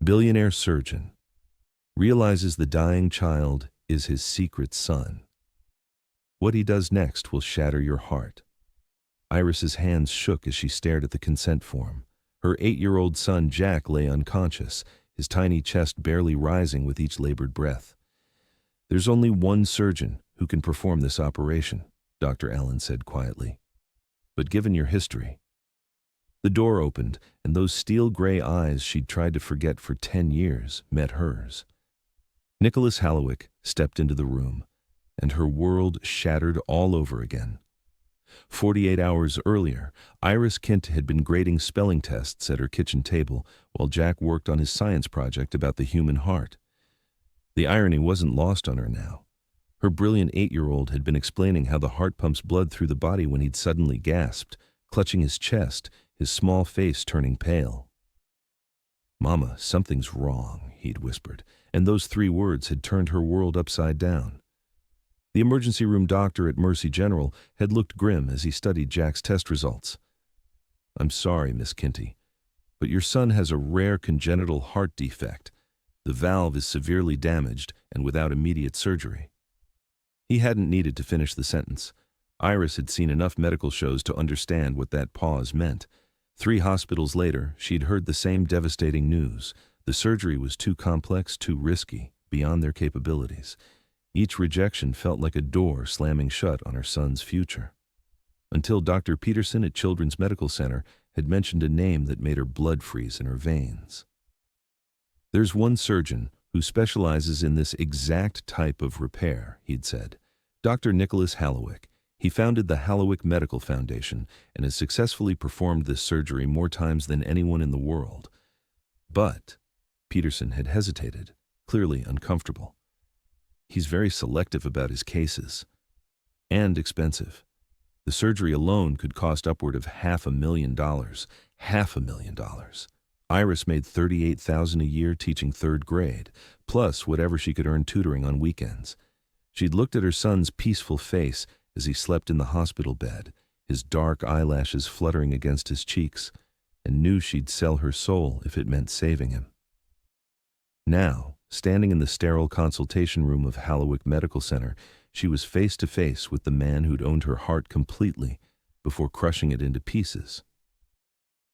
Billionaire surgeon realizes the dying child is his secret son. What he does next will shatter your heart. Iris's hands shook as she stared at the consent form. Her 8-year-old son Jack lay unconscious, his tiny chest barely rising with each labored breath. "There's only one surgeon who can perform this operation," Dr. Allen said quietly. "But given your history..." The door opened, and those steel-gray eyes she'd tried to forget for 10 years met hers. Nicholas Hallowick stepped into the room, and her world shattered all over again. 48 hours earlier, Iris Kint had been grading spelling tests at her kitchen table while Jack worked on his science project about the human heart. The irony wasn't lost on her now. Her brilliant 8-year-old had been explaining how the heart pumps blood through the body when he'd suddenly gasped, clutching his chest, his small face turning pale. "Mama, something's wrong," he'd whispered, and those 3 words had turned her world upside down. The emergency room doctor at Mercy General had looked grim as he studied Jack's test results. "I'm sorry, Miss Kinty, but your son has a rare congenital heart defect. The valve is severely damaged and without immediate surgery." He hadn't needed to finish the sentence. Iris had seen enough medical shows to understand what that pause meant. 3 hospitals later, she'd heard the same devastating news. The surgery was too complex, too risky, beyond their capabilities. Each rejection felt like a door slamming shut on her son's future. Until Dr. Peterson at Children's Medical Center had mentioned a name that made her blood freeze in her veins. "There's one surgeon who specializes in this exact type of repair," he'd said. "Dr. Nicholas Hallowick. He founded the Hallowick Medical Foundation and has successfully performed this surgery more times than anyone in the world." But Peterson had hesitated, clearly uncomfortable. "He's very selective about his cases. And expensive. The surgery alone could cost upward of $500,000. $500,000. Iris made $38,000 a year teaching 3rd grade, plus whatever she could earn tutoring on weekends. She'd looked at her son's peaceful face as he slept in the hospital bed, his dark eyelashes fluttering against his cheeks, and knew she'd sell her soul if it meant saving him. Now, standing in the sterile consultation room of Hallowick Medical Center, she was face to face with the man who'd owned her heart completely before crushing it into pieces.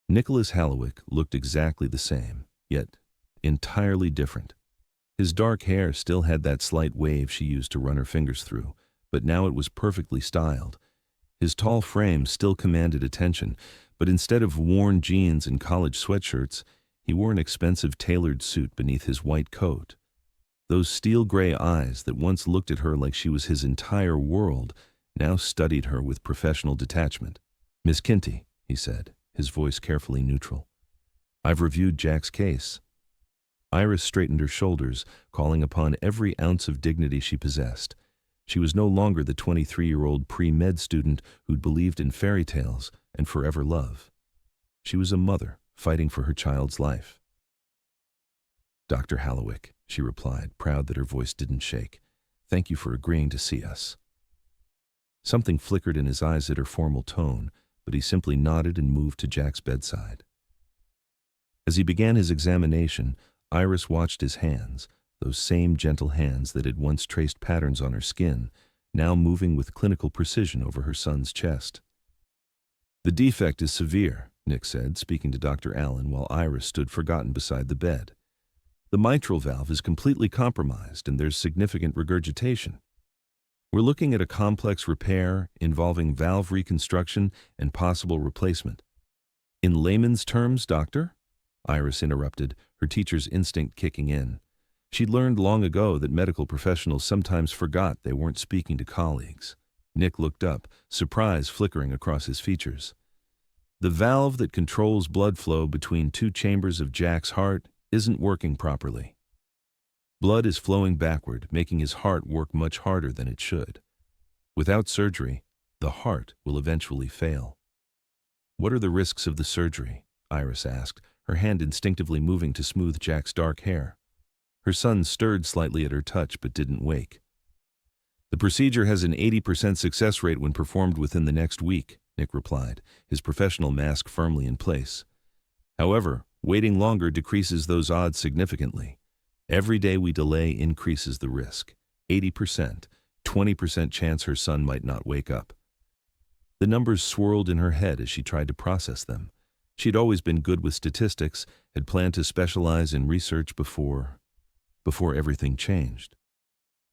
Nicholas Hallowick looked exactly the same, yet entirely different. His dark hair still had that slight wave she used to run her fingers through, but now it was perfectly styled. His tall frame still commanded attention, but instead of worn jeans and college sweatshirts, he wore an expensive tailored suit beneath his white coat. Those steel-gray eyes that once looked at her like she was his entire world now studied her with professional detachment. "Miss Kinty," he said, his voice carefully neutral. "I've reviewed Jack's case." Iris straightened her shoulders, calling upon every ounce of dignity she possessed. She was no longer the 23-year-old pre-med student who'd believed in fairy tales and forever love. She was a mother fighting for her child's life. "Dr. Hallowick," she replied, proud that her voice didn't shake. "Thank you for agreeing to see us." Something flickered in his eyes at her formal tone, but he simply nodded and moved to Jack's bedside. As he began his examination, Iris watched his hands, those same gentle hands that had once traced patterns on her skin, now moving with clinical precision over her son's chest. "The defect is severe," Nick said, speaking to Dr. Allen while Iris stood forgotten beside the bed. "The mitral valve is completely compromised and there's significant regurgitation. We're looking at a complex repair involving valve reconstruction and possible replacement." "In layman's terms, doctor?" Iris interrupted, her teacher's instinct kicking in. She'd learned long ago that medical professionals sometimes forgot they weren't speaking to colleagues. Nick looked up, surprise flickering across his features. "The valve that controls blood flow between 2 chambers of Jack's heart isn't working properly. Blood is flowing backward, making his heart work much harder than it should. Without surgery, the heart will eventually fail." "What are the risks of the surgery?" Iris asked, her hand instinctively moving to smooth Jack's dark hair. Her son stirred slightly at her touch but didn't wake. "The procedure has an 80% success rate when performed within the next week," Nick replied, his professional mask firmly in place. "However, Waiting longer decreases those odds significantly. Every day we delay increases the risk. 80%, 20% chance her son might not wake up. The numbers swirled in her head as she tried to process them. She'd always been good with statistics, had planned to specialize in research before everything changed.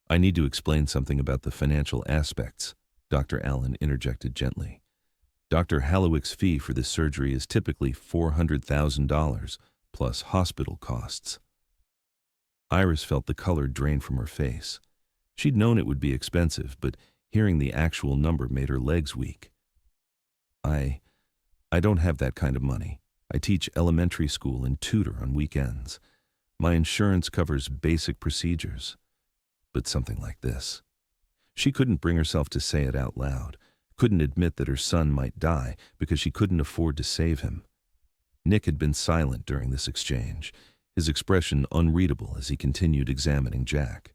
"I need to explain something about the financial aspects," Dr. Allen interjected gently. "Dr. Hallowick's fee for this surgery is typically $400,000 plus hospital costs." Iris felt the color drain from her face. She'd known it would be expensive, but hearing the actual number made her legs weak. I don't have that kind of money. I teach elementary school and tutor on weekends. My insurance covers basic procedures. But something like this. She couldn't bring herself to say it out loud, couldn't admit that her son might die because she couldn't afford to save him. Nick had been silent during this exchange, his expression unreadable as he continued examining Jack.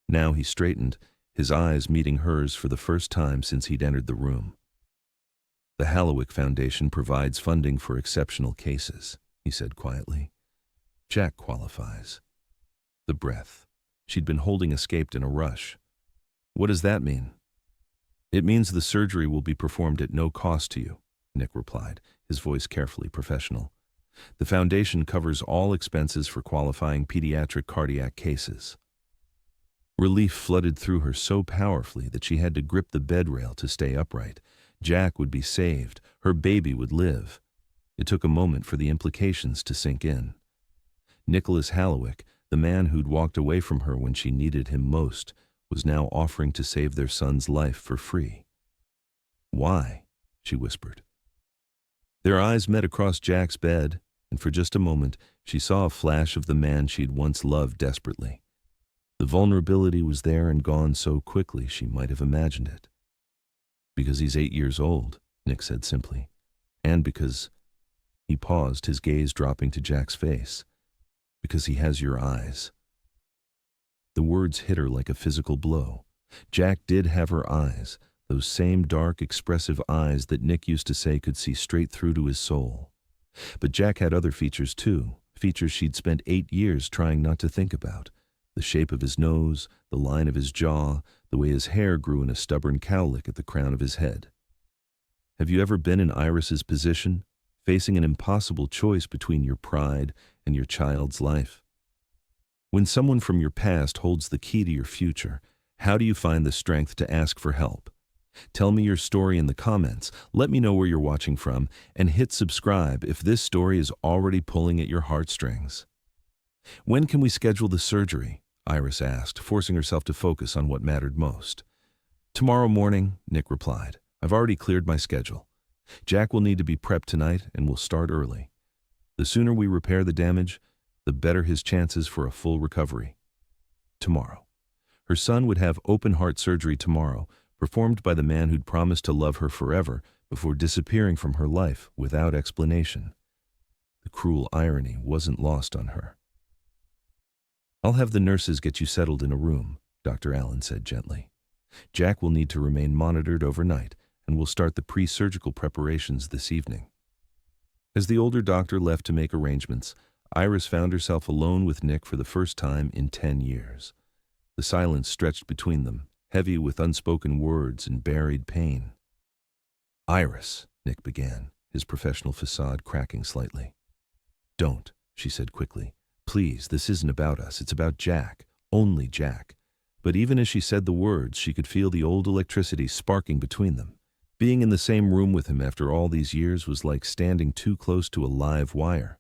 Now he straightened, his eyes meeting hers for the first time since he'd entered the room. "The Hallowick Foundation provides funding for exceptional cases," he said quietly. "Jack qualifies." The breath she'd been holding escaped in a rush. "What does that mean?" "It means the surgery will be performed at no cost to you," Nick replied, his voice carefully professional. "The foundation covers all expenses for qualifying pediatric cardiac cases." Relief flooded through her so powerfully that she had to grip the bed rail to stay upright. Jack would be saved. Her baby would live. It took a moment for the implications to sink in. Nicholas Hallowick, the man who'd walked away from her when she needed him most, was now offering to save their son's life for free. "Why?" she whispered. Their eyes met across Jack's bed, and for just a moment she saw a flash of the man she'd once loved desperately. The vulnerability was there and gone so quickly she might have imagined it. "Because he's 8 years old," Nick said simply. "And because—" He paused, his gaze dropping to Jack's face. "Because he has your eyes." The words hit her like a physical blow. Jack did have her eyes, those same dark, expressive eyes that Nick used to say could see straight through to his soul. But Jack had other features too, features she'd spent 8 years trying not to think about. The shape of his nose, the line of his jaw, the way his hair grew in a stubborn cowlick at the crown of his head. Have you ever been in Iris's position, facing an impossible choice between your pride and your child's life? When someone from your past holds the key to your future, how do you find the strength to ask for help? Tell me your story in the comments, let me know where you're watching from, and hit subscribe if this story is already pulling at your heartstrings. "When can we schedule the surgery?" Iris asked, forcing herself to focus on what mattered most. "Tomorrow morning," Nick replied. "I've already cleared my schedule. Jack will need to be prepped tonight, and we'll start early. The sooner we repair the damage, the better his chances for a full recovery." Tomorrow. Her son would have open-heart surgery tomorrow, performed by the man who'd promised to love her forever before disappearing from her life without explanation. The cruel irony wasn't lost on her. "I'll have the nurses get you settled in a room," Dr. Allen said gently. "Jack will need to remain monitored overnight, and we'll start the pre-surgical preparations this evening." As the older doctor left to make arrangements, Iris found herself alone with Nick for the first time in 10 years. The silence stretched between them, heavy with unspoken words and buried pain. "Iris," Nick began, his professional facade cracking slightly. "Don't," she said quickly. "Please, this isn't about us. It's about Jack. Only Jack." But even as she said the words, she could feel the old electricity sparking between them. Being in the same room with him after all these years was like standing too close to a live wire.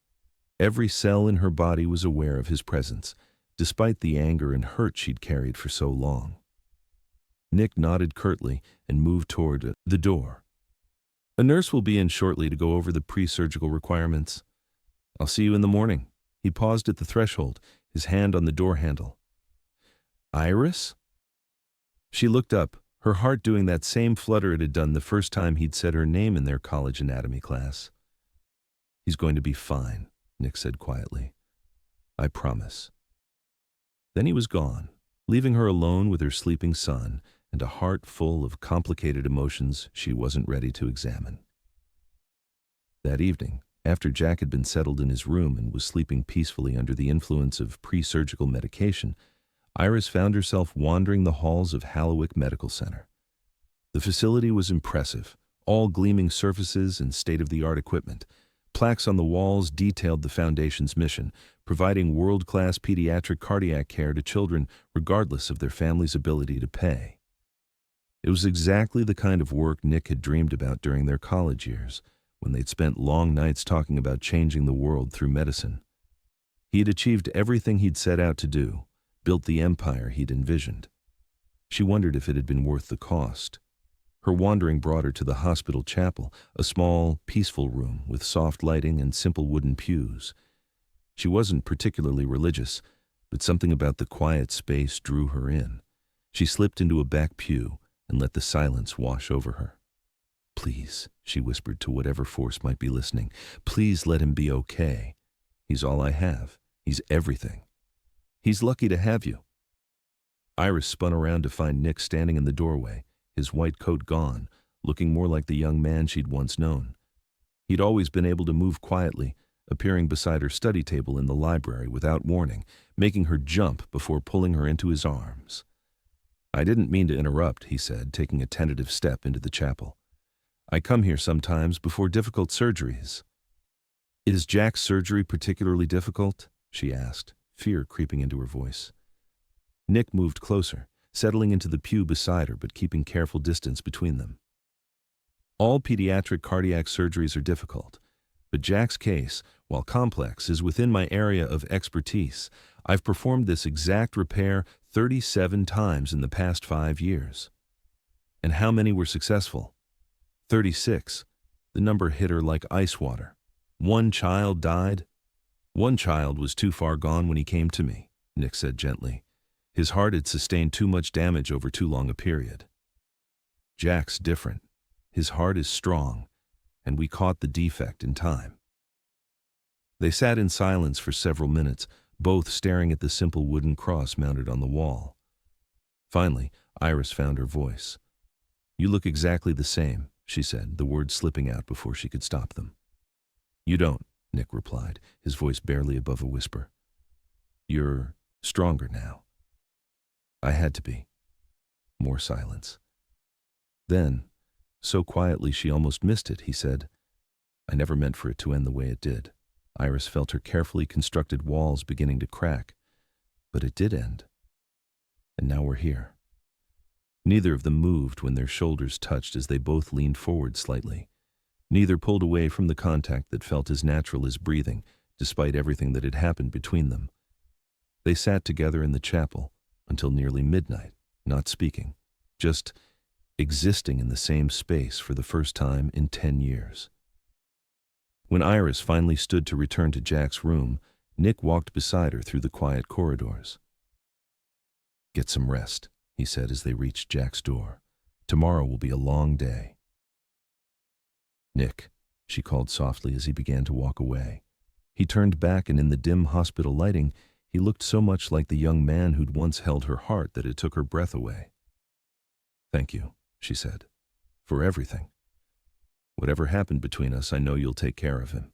Every cell in her body was aware of his presence, despite the anger and hurt she'd carried for so long. Nick nodded curtly and moved toward the door. "A nurse will be in shortly to go over the pre-surgical requirements. I'll see you in the morning." He paused at the threshold, his hand on the door handle. "Iris?" She looked up, her heart doing that same flutter it had done the first time he'd said her name in their college anatomy class. "He's going to be fine," Nick said quietly. "I promise." Then he was gone, leaving her alone with her sleeping son and a heart full of complicated emotions she wasn't ready to examine. That evening, After Jack had been settled in his room and was sleeping peacefully under the influence of pre-surgical medication, Iris found herself wandering the halls of Hallowick Medical Center. The facility was impressive, all gleaming surfaces and state-of-the-art equipment. Plaques on the walls detailed the foundation's mission, providing world-class pediatric cardiac care to children regardless of their family's ability to pay. It was exactly the kind of work Nick had dreamed about during their college years, when they'd spent long nights talking about changing the world through medicine. He had achieved everything he'd set out to do, built the empire he'd envisioned. She wondered if it had been worth the cost. Her wandering brought her to the hospital chapel, a small, peaceful room with soft lighting and simple wooden pews. She wasn't particularly religious, but something about the quiet space drew her in. She slipped into a back pew and let the silence wash over her. "Please," she whispered to whatever force might be listening, "please let him be okay. He's all I have. He's everything. He's lucky to have you." Iris spun around to find Nick standing in the doorway, his white coat gone, looking more like the young man she'd once known. He'd always been able to move quietly, appearing beside her study table in the library without warning, making her jump before pulling her into his arms. "I didn't mean to interrupt," he said, taking a tentative step into the chapel. "I come here sometimes before difficult surgeries." "Is Jack's surgery particularly difficult?" she asked, fear creeping into her voice. Nick moved closer, settling into the pew beside her but keeping careful distance between them. "All pediatric cardiac surgeries are difficult, but Jack's case, while complex, is within my area of expertise. I've performed this exact repair 37 times in the past 5 years. And how many were successful? 36. The number hit her like ice water. One child died. One child was too far gone when he came to me," Nick said gently. "His heart had sustained too much damage over too long a period. Jack's different. His heart is strong, and we caught the defect in time." They sat in silence for several minutes, both staring at the simple wooden cross mounted on the wall. Finally, Iris found her voice. "You look exactly the same," she said, the words slipping out before she could stop them. "You don't," Nick replied, his voice barely above a whisper. "You're stronger now." "I had to be." More silence. Then, so quietly she almost missed it, he said, "I never meant for it to end the way it did." Iris felt her carefully constructed walls beginning to crack. But it did end. And now we're here. Neither of them moved when their shoulders touched as they both leaned forward slightly. Neither pulled away from the contact that felt as natural as breathing, despite everything that had happened between them. They sat together in the chapel until nearly midnight, not speaking, just existing in the same space for the first time in 10 years. When Iris finally stood to return to Jack's room, Nick walked beside her through the quiet corridors. "Get some rest," he said as they reached Jack's door. "Tomorrow will be a long day." "Nick," she called softly as he began to walk away. He turned back, and in the dim hospital lighting, he looked so much like the young man who'd once held her heart that it took her breath away. "Thank you," she said, "for everything. Whatever happened between us, I know you'll take care of him."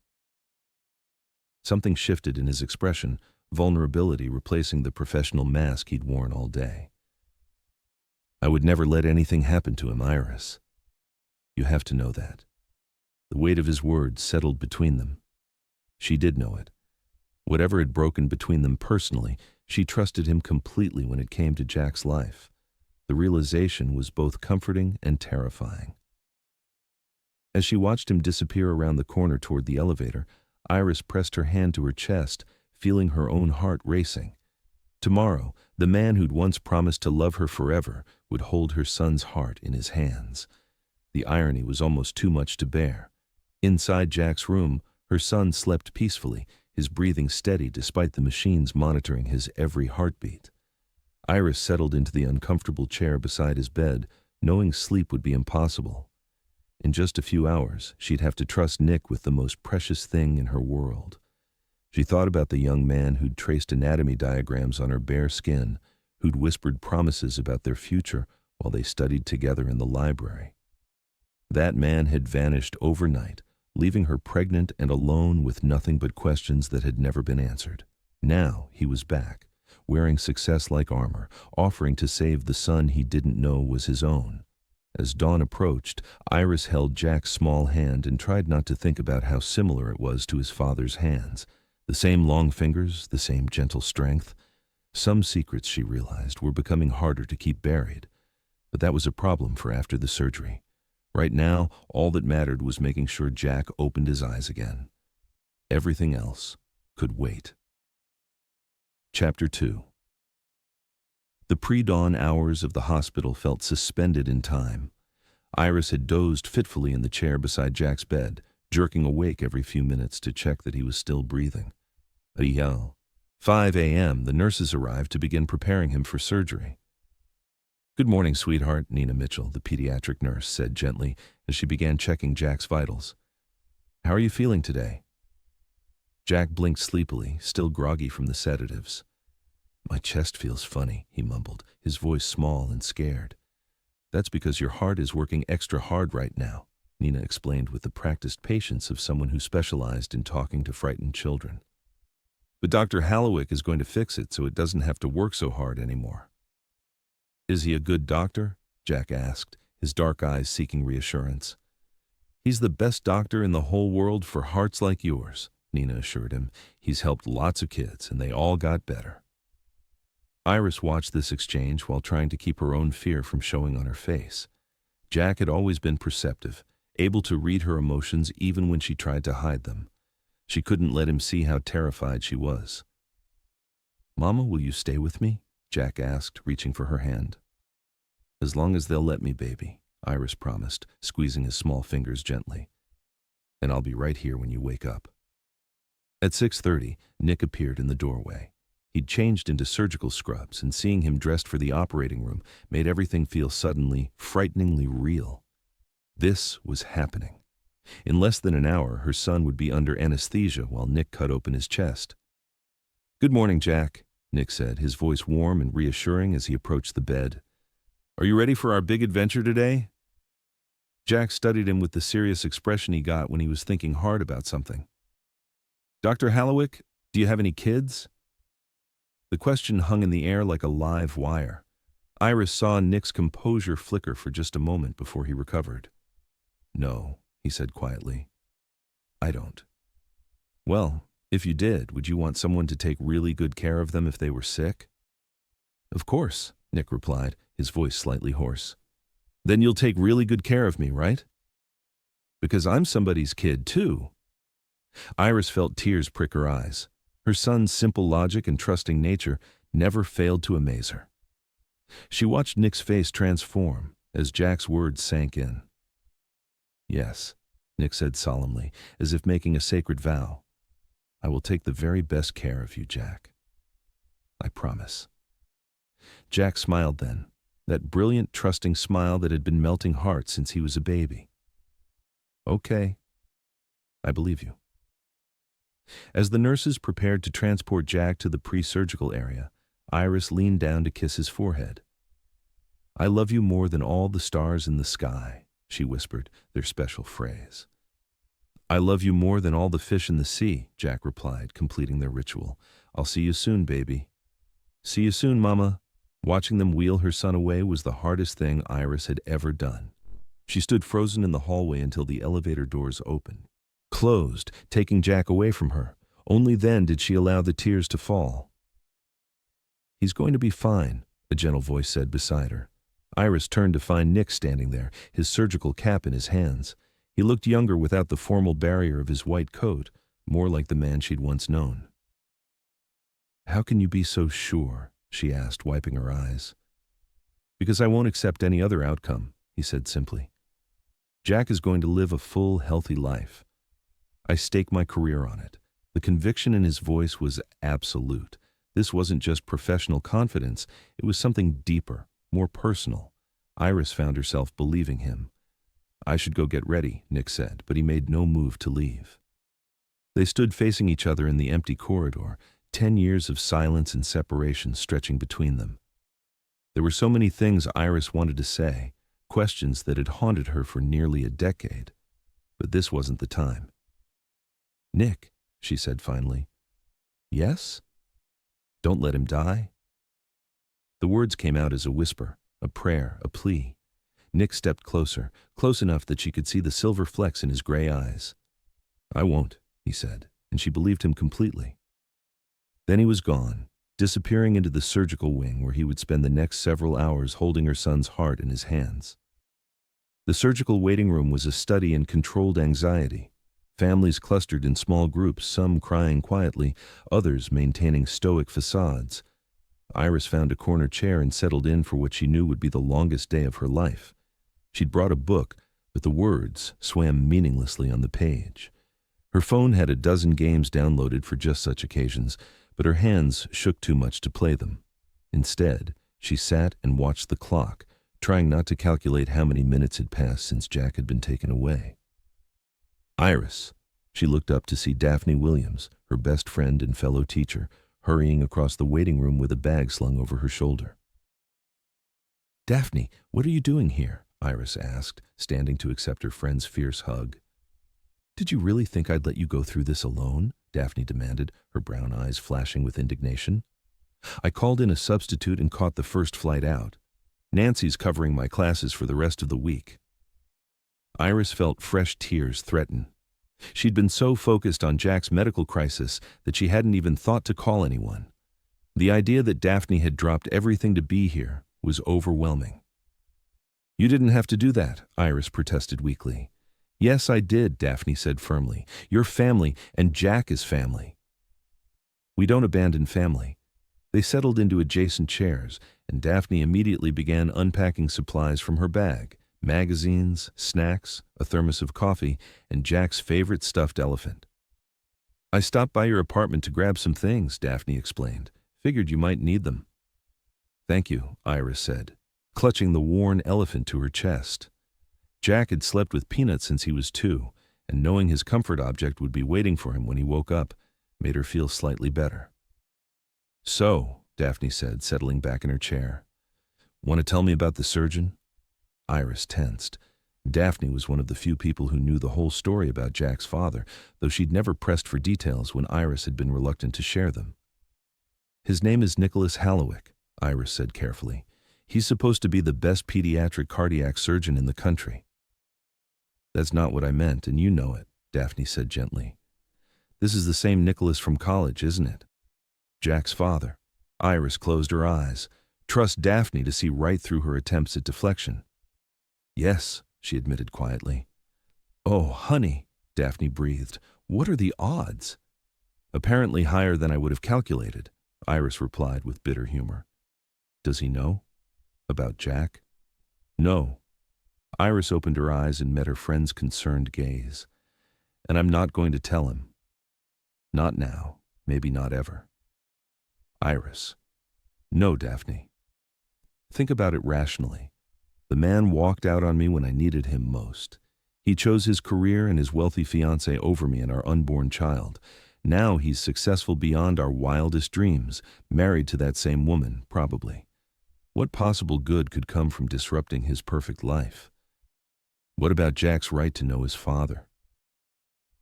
Something shifted in his expression, vulnerability replacing the professional mask he'd worn all day. "I would never let anything happen to him, Iris. You have to know that." The weight of his words settled between them. She did know it. Whatever had broken between them personally, she trusted him completely when it came to Jack's life. The realization was both comforting and terrifying. As she watched him disappear around the corner toward the elevator, Iris pressed her hand to her chest, feeling her own heart racing. Tomorrow, the man who'd once promised to love her forever would hold her son's heart in his hands. The irony was almost too much to bear. Inside Jack's room, her son slept peacefully, his breathing steady despite the machines monitoring his every heartbeat. Iris settled into the uncomfortable chair beside his bed, knowing sleep would be impossible. In just a few hours, she'd have to trust Nick with the most precious thing in her world. She thought about the young man who'd traced anatomy diagrams on her bare skin, who'd whispered promises about their future while they studied together in the library. That man had vanished overnight, leaving her pregnant and alone with nothing but questions that had never been answered. Now he was back, wearing success like armor, offering to save the son he didn't know was his own. As dawn approached, Iris held Jack's small hand and tried not to think about how similar it was to his father's hands. The same long fingers, the same gentle strength. Some secrets, she realized, were becoming harder to keep buried. But that was a problem for after the surgery. Right now, all that mattered was making sure Jack opened his eyes again. Everything else could wait. Chapter 2. The pre-dawn hours of the hospital felt suspended in time. Iris had dozed fitfully in the chair beside Jack's bed, jerking awake every few minutes to check that he was still breathing. 5 a.m., the nurses arrived to begin preparing him for surgery. "Good morning, sweetheart," Nina Mitchell, the pediatric nurse, said gently as she began checking Jack's vitals. "How are you feeling today?" Jack blinked sleepily, still groggy from the sedatives. "My chest feels funny," he mumbled, his voice small and scared. "That's because your heart is working extra hard right now," Nina explained with the practiced patience of someone who specialized in talking to frightened children. "But Dr. Hallowick is going to fix it so it doesn't have to work so hard anymore." "Is he a good doctor?" Jack asked, his dark eyes seeking reassurance. "He's the best doctor in the whole world for hearts like yours," Nina assured him. "He's helped lots of kids, and they all got better." Iris watched this exchange while trying to keep her own fear from showing on her face. Jack had always been perceptive, able to read her emotions even when she tried to hide them. She couldn't let him see how terrified she was. "Mama, will you stay with me?" Jack asked, reaching for her hand. "As long as they'll let me, baby," Iris promised, squeezing his small fingers gently. "And I'll be right here when you wake up." At 6:30, Nick appeared in the doorway. He'd changed into surgical scrubs, and seeing him dressed for the operating room made everything feel suddenly, frighteningly real. This was happening. In less than an hour, her son would be under anesthesia while Nick cut open his chest. "Good morning, Jack," Nick said, his voice warm and reassuring as he approached the bed. "Are you ready for our big adventure today?" Jack studied him with the serious expression he got when he was thinking hard about something. "Dr. Hallowick, do you have any kids?" The question hung in the air like a live wire. Iris saw Nick's composure flicker for just a moment before he recovered. "No," he said quietly. "I don't." "Well, if you did, would you want someone to take really good care of them if they were sick?" "Of course," Nick replied, his voice slightly hoarse. "Then you'll take really good care of me, right?" "Because I'm somebody's kid, too." Iris felt tears prick her eyes. Her son's simple logic and trusting nature never failed to amaze her. She watched Nick's face transform as Jack's words sank in. "Yes," Nick said solemnly, as if making a sacred vow. "I will take the very best care of you, Jack. I promise." Jack smiled then, that brilliant, trusting smile that had been melting hearts since he was a baby. "Okay, I believe you." As the nurses prepared to transport Jack to the pre-surgical area, Iris leaned down to kiss his forehead. "I love you more than all the stars in the sky," she whispered, their special phrase. "I love you more than all the fish in the sea," Jack replied, completing their ritual. "I'll see you soon, baby." "See you soon, Mama." Watching them wheel her son away was the hardest thing Iris had ever done. She stood frozen in the hallway until the elevator doors opened. Closed, taking Jack away from her. Only then did she allow the tears to fall. "He's going to be fine," a gentle voice said beside her. Iris turned to find Nick standing there, his surgical cap in his hands. He looked younger without the formal barrier of his white coat, more like the man she'd once known. "How can you be so sure?" she asked, wiping her eyes. "Because I won't accept any other outcome," he said simply. "Jack is going to live a full, healthy life. I stake my career on it." The conviction in his voice was absolute. This wasn't just professional confidence, it was something deeper, more personal. Iris found herself believing him. "I should go get ready," Nick said, but he made no move to leave. They stood facing each other in the empty corridor, 10 years of silence and separation stretching between them. There were so many things Iris wanted to say, questions that had haunted her for nearly a decade. But this wasn't the time. "Nick," she said finally. "Yes? Don't let him die?" The words came out as a whisper, a prayer, a plea. Nick stepped closer, close enough that she could see the silver flecks in his gray eyes. "I won't," he said, and she believed him completely. Then he was gone, disappearing into the surgical wing where he would spend the next several hours holding her son's heart in his hands. The surgical waiting room was a study in controlled anxiety. Families clustered in small groups, some crying quietly, others maintaining stoic facades. Iris found a corner chair and settled in for what she knew would be the longest day of her life. She'd brought a book, but the words swam meaninglessly on the page. Her phone had a dozen games downloaded for just such occasions, but her hands shook too much to play them. Instead, she sat and watched the clock, trying not to calculate how many minutes had passed since Jack had been taken away. "Iris." She looked up to see Daphne Williams, her best friend and fellow teacher, hurrying across the waiting room with a bag slung over her shoulder. "Daphne, what are you doing here?" Iris asked, standing to accept her friend's fierce hug. "Did you really think I'd let you go through this alone?" Daphne demanded, her brown eyes flashing with indignation. "I called in a substitute and caught the first flight out. Nancy's covering my classes for the rest of the week." Iris felt fresh tears threaten. She'd been so focused on Jack's medical crisis that she hadn't even thought to call anyone. The idea that Daphne had dropped everything to be here was overwhelming. "You didn't have to do that," Iris protested weakly. "Yes, I did," Daphne said firmly. "You're family, and Jack is family." "We don't abandon family." They settled into adjacent chairs, and Daphne immediately began unpacking supplies from her bag: magazines, snacks, a thermos of coffee, and Jack's favorite stuffed elephant. "I stopped by your apartment to grab some things," Daphne explained. "Figured you might need them." "Thank you," Iris said, clutching the worn elephant to her chest. Jack had slept with Peanut since he was 2, and knowing his comfort object would be waiting for him when he woke up made her feel slightly better. "So," Daphne said, settling back in her chair, "want to tell me about the surgeon?" Iris tensed. Daphne was one of the few people who knew the whole story about Jack's father, though she'd never pressed for details when Iris had been reluctant to share them. "His name is Nicholas Hallowick," Iris said carefully. "He's supposed to be the best pediatric cardiac surgeon in the country." "That's not what I meant, and you know it," Daphne said gently. "This is the same Nicholas from college, isn't it? Jack's father." Iris closed her eyes. Trust Daphne to see right through her attempts at deflection. "Yes," she admitted quietly. "Oh, honey," Daphne breathed. "What are the odds?" "Apparently higher than I would have calculated," Iris replied with bitter humor. "Does he know? About Jack?" "No." Iris opened her eyes and met her friend's concerned gaze. "And I'm not going to tell him. Not now, maybe not ever." Iris. "No, Daphne. Think about it rationally. The man walked out on me when I needed him most. He chose his career and his wealthy fiancée over me and our unborn child. Now he's successful beyond our wildest dreams, married to that same woman, probably. What possible good could come from disrupting his perfect life? What about Jack's right to know his father?"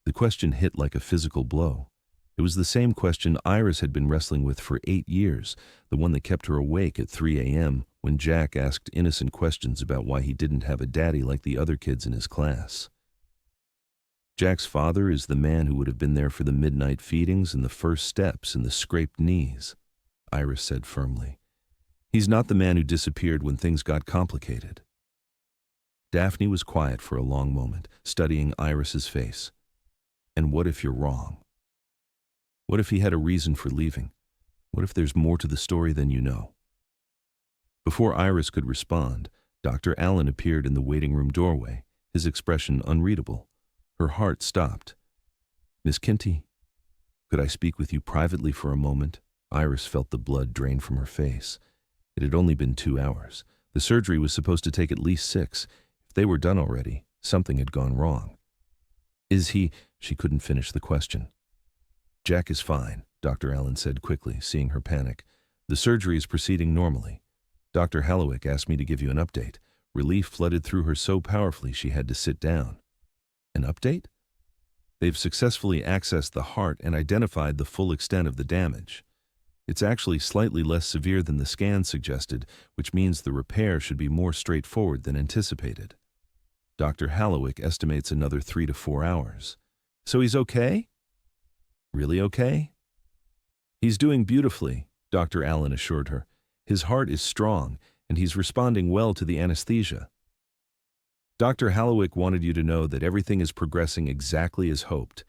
The question hit like a physical blow. It was the same question Iris had been wrestling with for 8 years, the one that kept her awake at 3 a.m. when Jack asked innocent questions about why he didn't have a daddy like the other kids in his class. "Jack's father is the man who would have been there for the midnight feedings and the first steps and the scraped knees," Iris said firmly. "He's not the man who disappeared when things got complicated." Daphne was quiet for a long moment, studying Iris's face. "And what if you're wrong? What if he had a reason for leaving? What if there's more to the story than you know?" Before Iris could respond, Dr. Allen appeared in the waiting room doorway, his expression unreadable. Her heart stopped. "Miss Kinty, could I speak with you privately for a moment?" Iris felt the blood drain from her face. It had only been 2 hours. The surgery was supposed to take at least 6. If they were done already, something had gone wrong. "Is he—" She couldn't finish the question. "Jack is fine," Dr. Allen said quickly, seeing her panic. "The surgery is proceeding normally. Dr. Hallowick asked me to give you an update." Relief flooded through her so powerfully she had to sit down. An update? They've successfully accessed the heart and identified the full extent of the damage. It's actually slightly less severe than the scan suggested, which means the repair should be more straightforward than anticipated. Dr. Hallowick estimates another 3 to 4 hours. So he's okay? Really okay? He's doing beautifully, Dr. Allen assured her. His heart is strong, and he's responding well to the anesthesia. Dr. Hallowick wanted you to know that everything is progressing exactly as hoped.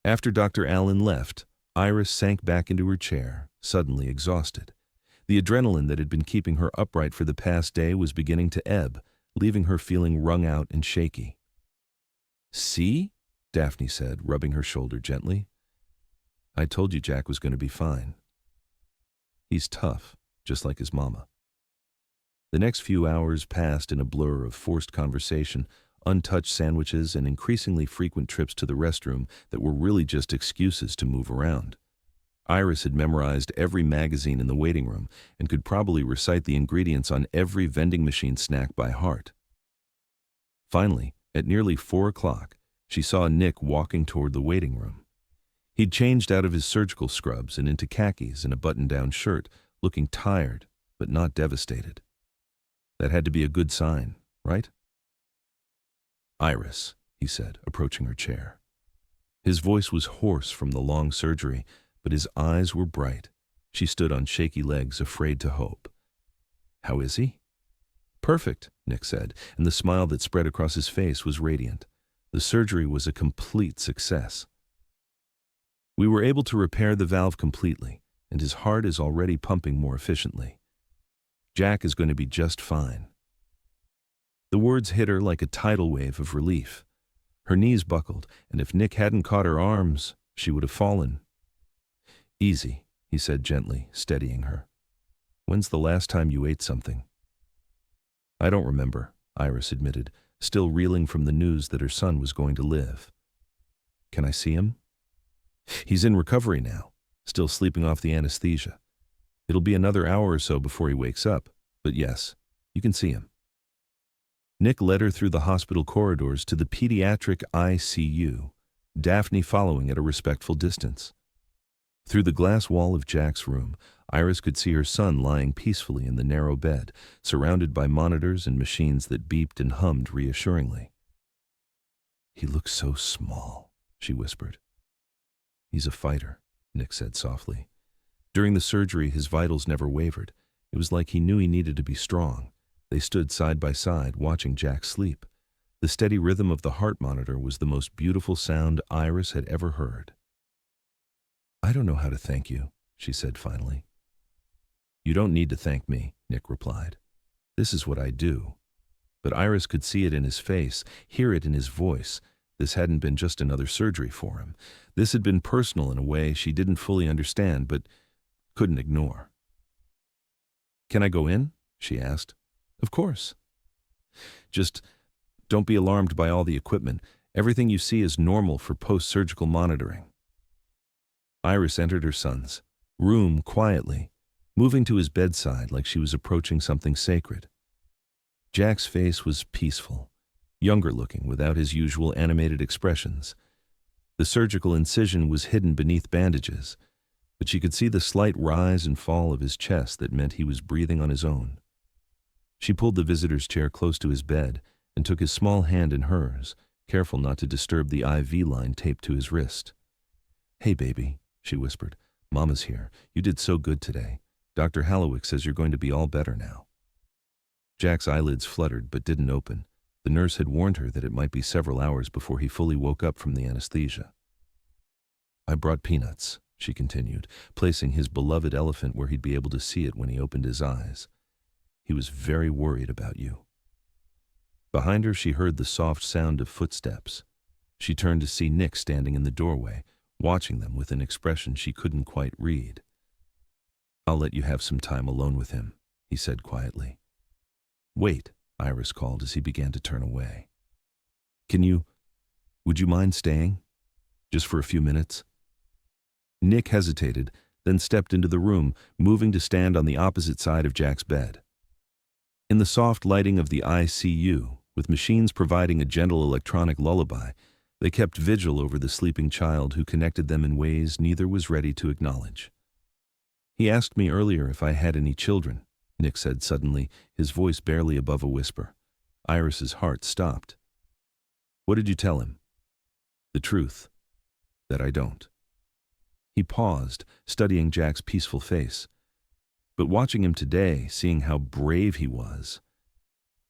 After Dr. Allen left, Iris sank back into her chair, suddenly exhausted. The adrenaline that had been keeping her upright for the past day was beginning to ebb, leaving her feeling wrung out and shaky. "See?" Daphne said, rubbing her shoulder gently. "I told you Jack was going to be fine. He's tough, just like his mama." The next few hours passed in a blur of forced conversation, untouched sandwiches, and increasingly frequent trips to the restroom that were really just excuses to move around. Iris had memorized every magazine in the waiting room and could probably recite the ingredients on every vending machine snack by heart. Finally, at nearly 4 o'clock, she saw Nick walking toward the waiting room. He'd changed out of his surgical scrubs and into khakis and a button-down shirt, looking tired, but not devastated. That had to be a good sign, right? "Iris," he said, approaching her chair. His voice was hoarse from the long surgery, but his eyes were bright. She stood on shaky legs, afraid to hope. "How is he?" "Perfect," Nick said, and the smile that spread across his face was radiant. The surgery was a complete success. "We were able to repair the valve completely, and his heart is already pumping more efficiently. Jack is going to be just fine." The words hit her like a tidal wave of relief. Her knees buckled, and if Nick hadn't caught her arms, she would have fallen. "Easy," he said gently, steadying her. "When's the last time you ate something?" "I don't remember," Iris admitted, still reeling from the news that her son was going to live. "Can I see him?" "He's in recovery now, still sleeping off the anesthesia. It'll be another hour or so before he wakes up, but yes, you can see him." Nick led her through the hospital corridors to the pediatric ICU, Daphne following at a respectful distance. Through the glass wall of Jack's room, Iris could see her son lying peacefully in the narrow bed, surrounded by monitors and machines that beeped and hummed reassuringly. "He looks so small," she whispered. "He's a fighter," Nick said softly. During the surgery, his vitals never wavered. It was like he knew he needed to be strong. They stood side by side, watching Jack sleep. The steady rhythm of the heart monitor was the most beautiful sound Iris had ever heard. "I don't know how to thank you," she said finally. "You don't need to thank me," Nick replied. "This is what I do." But Iris could see it in his face, hear it in his voice. This hadn't been just another surgery for him. This had been personal in a way she didn't fully understand, but couldn't ignore. "Can I go in?" she asked. "Of course." "Just don't be alarmed by all the equipment. Everything you see is normal for post-surgical monitoring." Iris entered her son's room quietly, moving to his bedside like she was approaching something sacred. Jack's face was peaceful, younger-looking without his usual animated expressions. The surgical incision was hidden beneath bandages, but she could see the slight rise and fall of his chest that meant he was breathing on his own. She pulled the visitor's chair close to his bed and took his small hand in hers, careful not to disturb the IV line taped to his wrist. "Hey, baby," she whispered. "Mama's here. You did so good today. Dr. Hallowick says you're going to be all better now." Jack's eyelids fluttered but didn't open. The nurse had warned her that it might be several hours before he fully woke up from the anesthesia. "I brought peanuts," she continued, placing his beloved elephant where he'd be able to see it when he opened his eyes. "He was very worried about you." Behind her, she heard the soft sound of footsteps. She turned to see Nick standing in the doorway, watching them with an expression she couldn't quite read. "I'll let you have some time alone with him," he said quietly. "Wait," Iris called as he began to turn away. Would you mind staying? Just for a few minutes?" Nick hesitated, then stepped into the room, moving to stand on the opposite side of Jack's bed. In the soft lighting of the ICU, with machines providing a gentle electronic lullaby, They kept vigil over the sleeping child who connected them in ways neither was ready to acknowledge. "He asked me earlier if I had any children," Nick said suddenly, his voice barely above a whisper. Iris's heart stopped. "What did you tell him?" "The truth. That I don't." He paused, studying Jack's peaceful face. But watching him today, seeing how brave he was,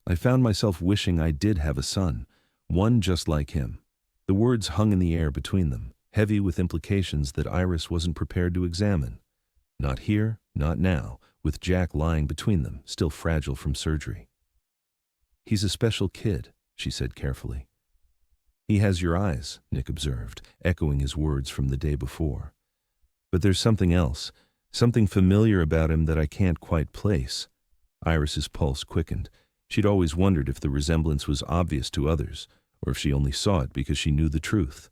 I found myself wishing I did have a son, one just like him. The words hung in the air between them, heavy with implications that Iris wasn't prepared to examine. Not here, not now, with Jack lying between them, still fragile from surgery. "He's a special kid," she said carefully. "He has your eyes," Nick observed, echoing his words from the day before. "But there's something else, something familiar about him that I can't quite place." Iris's pulse quickened. She'd always wondered if the resemblance was obvious to others, or if she only saw it because she knew the truth.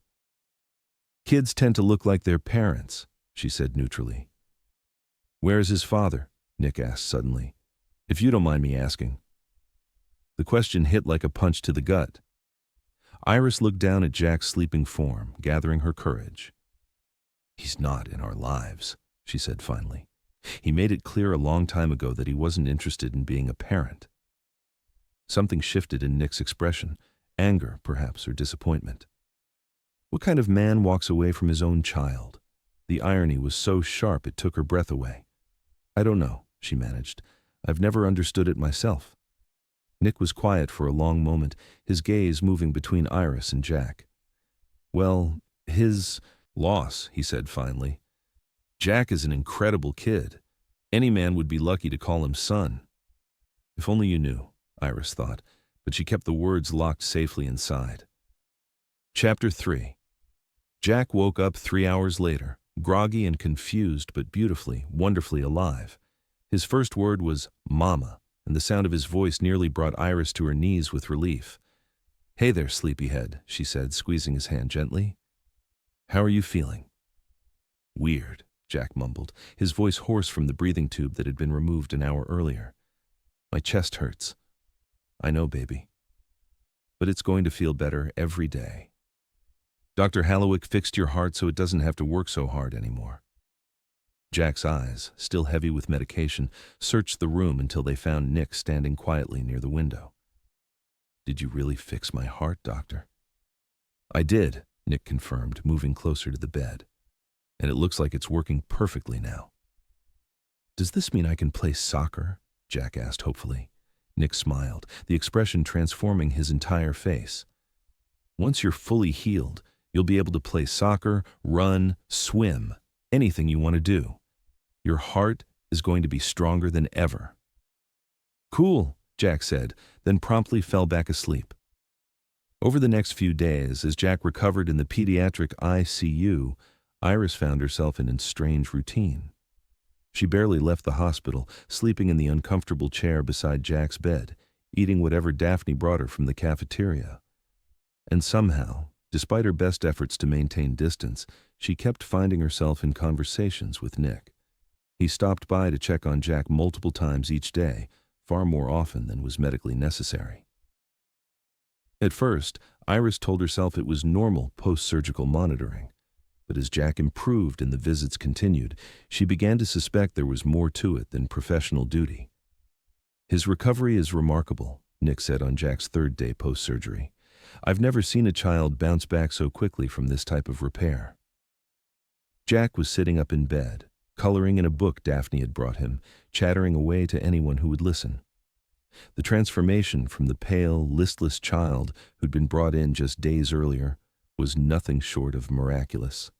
"Kids tend to look like their parents," she said neutrally. "Where is his father?" Nick asked suddenly. "If you don't mind me asking." The question hit like a punch to the gut. Iris looked down at Jack's sleeping form, gathering her courage. "He's not in our lives," she said finally. "He made it clear a long time ago that he wasn't interested in being a parent." Something shifted in Nick's expression, anger, perhaps, or disappointment. What kind of man walks away from his own child? The irony was so sharp it took her breath away. "I don't know," she managed. "I've never understood it myself." Nick was quiet for a long moment, his gaze moving between Iris and Jack. "Well, his loss," he said finally. "Jack is an incredible kid. Any man would be lucky to call him son." If only you knew, Iris thought, but she kept the words locked safely inside. Chapter 3. Jack woke up 3 hours later, groggy and confused but beautifully, wonderfully alive. His first word was "Mama," and the sound of his voice nearly brought Iris to her knees with relief. "Hey there, sleepyhead," she said, squeezing his hand gently. "How are you feeling?" "Weird," Jack mumbled, his voice hoarse from the breathing tube that had been removed an hour earlier. "My chest hurts." "I know, baby. But it's going to feel better every day. Dr. Hallowick fixed your heart so it doesn't have to work so hard anymore." Jack's eyes, still heavy with medication, searched the room until they found Nick standing quietly near the window. "Did you really fix my heart, doctor?" "I did," Nick confirmed, moving closer to the bed. "And it looks like it's working perfectly now." "Does this mean I can play soccer?" Jack asked hopefully. Nick smiled, the expression transforming his entire face. "Once you're fully healed, you'll be able to play soccer, run, swim, anything you want to do. Your heart is going to be stronger than ever." "Cool," Jack said, then promptly fell back asleep. Over the next few days, as Jack recovered in the pediatric ICU, Iris found herself in a strange routine. She barely left the hospital, sleeping in the uncomfortable chair beside Jack's bed, eating whatever Daphne brought her from the cafeteria. And somehow, despite her best efforts to maintain distance, she kept finding herself in conversations with Nick. He stopped by to check on Jack multiple times each day, far more often than was medically necessary. At first, Iris told herself it was normal post-surgical monitoring. But as Jack improved and the visits continued, she began to suspect there was more to it than professional duty. "His recovery is remarkable," Nick said on Jack's third day post-surgery. "I've never seen a child bounce back so quickly from this type of repair." Jack was sitting up in bed, coloring in a book Daphne had brought him, chattering away to anyone who would listen. The transformation from the pale, listless child who'd been brought in just days earlier was nothing short of miraculous.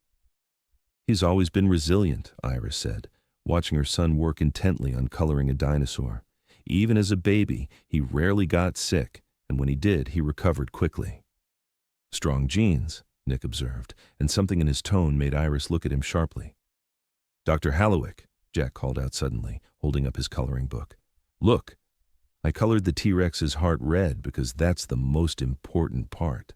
"He's always been resilient," Iris said, watching her son work intently on coloring a dinosaur. "Even as a baby, he rarely got sick, and when he did, he recovered quickly." "Strong genes," Nick observed, and something in his tone made Iris look at him sharply. "Dr. Hallowick," Jack called out suddenly, holding up his coloring book. "Look, I colored the T-Rex's heart red because that's the most important part."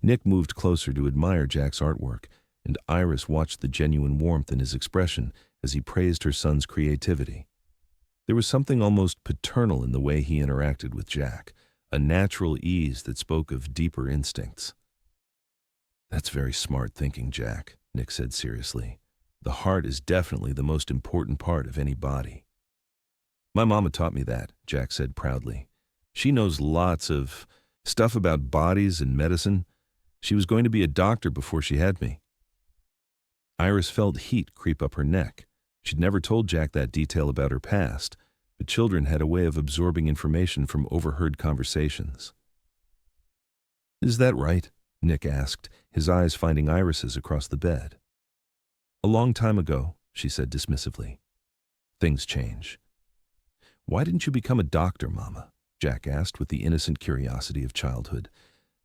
Nick moved closer to admire Jack's artwork, and Iris watched the genuine warmth in his expression as he praised her son's creativity. There was something almost paternal in the way he interacted with Jack, a natural ease that spoke of deeper instincts. That's very smart thinking, Jack, Nick said seriously. The heart is definitely the most important part of any body. My mama taught me that, Jack said proudly. She knows lots of stuff about bodies and medicine. She was going to be a doctor before she had me. Iris felt heat creep up her neck. She'd never told Jack that detail about her past, but children had a way of absorbing information from overheard conversations. Is that right? Nick asked, his eyes finding Iris's across the bed. A long time ago, she said dismissively. Things change. Why didn't you become a doctor, Mama? Jack asked with the innocent curiosity of childhood.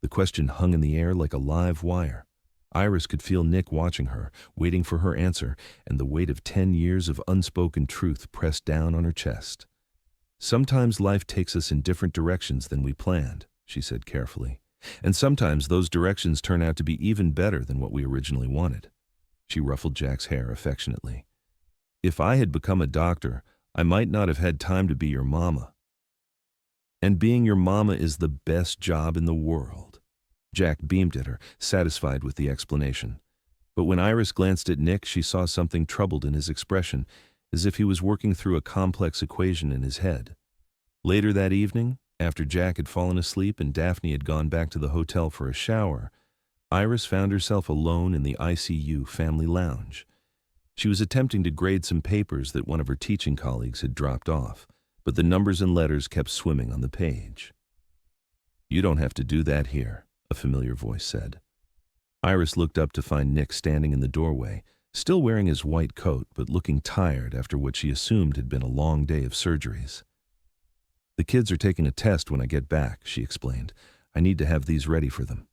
The question hung in the air like a live wire. Iris could feel Nick watching her, waiting for her answer, and the weight of 10 years of unspoken truth pressed down on her chest. Sometimes life takes us in different directions than we planned, she said carefully. And sometimes those directions turn out to be even better than what we originally wanted. She ruffled Jack's hair affectionately. If I had become a doctor, I might not have had time to be your mama. And being your mama is the best job in the world. Jack beamed at her, satisfied with the explanation. But when Iris glanced at Nick, she saw something troubled in his expression, as if he was working through a complex equation in his head. Later that evening, after Jack had fallen asleep and Daphne had gone back to the hotel for a shower, Iris found herself alone in the ICU family lounge. She was attempting to grade some papers that one of her teaching colleagues had dropped off, but the numbers and letters kept swimming on the page. You don't have to do that here, a familiar voice said. Iris looked up to find Nick standing in the doorway, still wearing his white coat but looking tired after what she assumed had been a long day of surgeries. The kids are taking a test when I get back, she explained. I need to have these ready for them.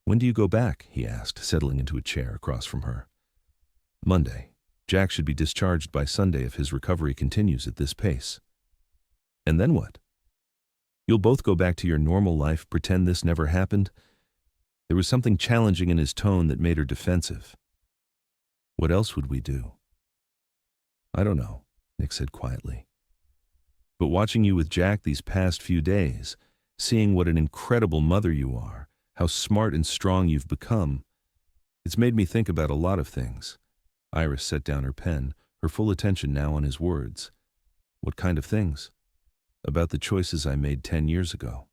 When do you go back? He asked, settling into a chair across from her. Monday. Jack should be discharged by Sunday if his recovery continues at this pace. And then what? You'll both go back to your normal life, pretend this never happened? There was something challenging in his tone that made her defensive. What else would we do? I don't know, Nick said quietly. But watching you with Jack these past few days, seeing what an incredible mother you are, how smart and strong you've become, it's made me think about a lot of things. Iris set down her pen, her full attention now on his words. What kind of things? About the choices I made 10 years ago.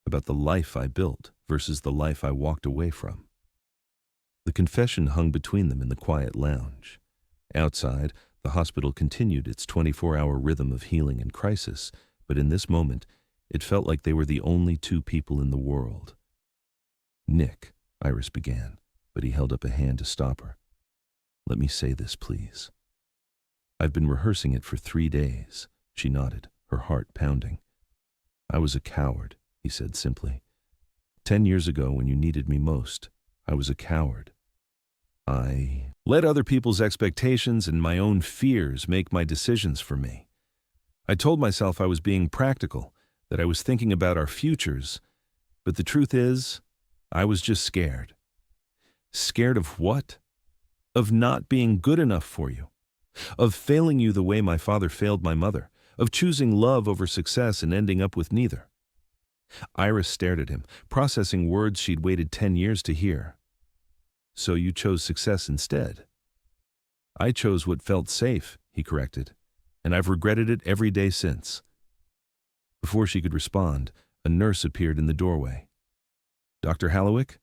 About the life I built versus the life I walked away from. The confession hung between them in the quiet lounge. Outside, the hospital continued its 24-hour rhythm of healing and crisis, but in this moment, it felt like they were the only two people in the world. Nick, Iris began, but he held up a hand to stop her. Let me say this, please. I've been rehearsing it for 3 days, she nodded, her heart pounding. I was a coward, he said simply. 10 years ago, when you needed me most, I was a coward. I let other people's expectations and my own fears make my decisions for me. I told myself I was being practical, that I was thinking about our futures, but the truth is, I was just scared. Scared of what? Of not being good enough for you. Of failing you the way my father failed my mother. Of choosing love over success and ending up with neither. Iris stared at him, processing words she'd waited 10 years to hear. So you chose success instead. I chose what felt safe, he corrected, and I've regretted it every day since. Before she could respond, a nurse appeared in the doorway. Dr. Hallowick?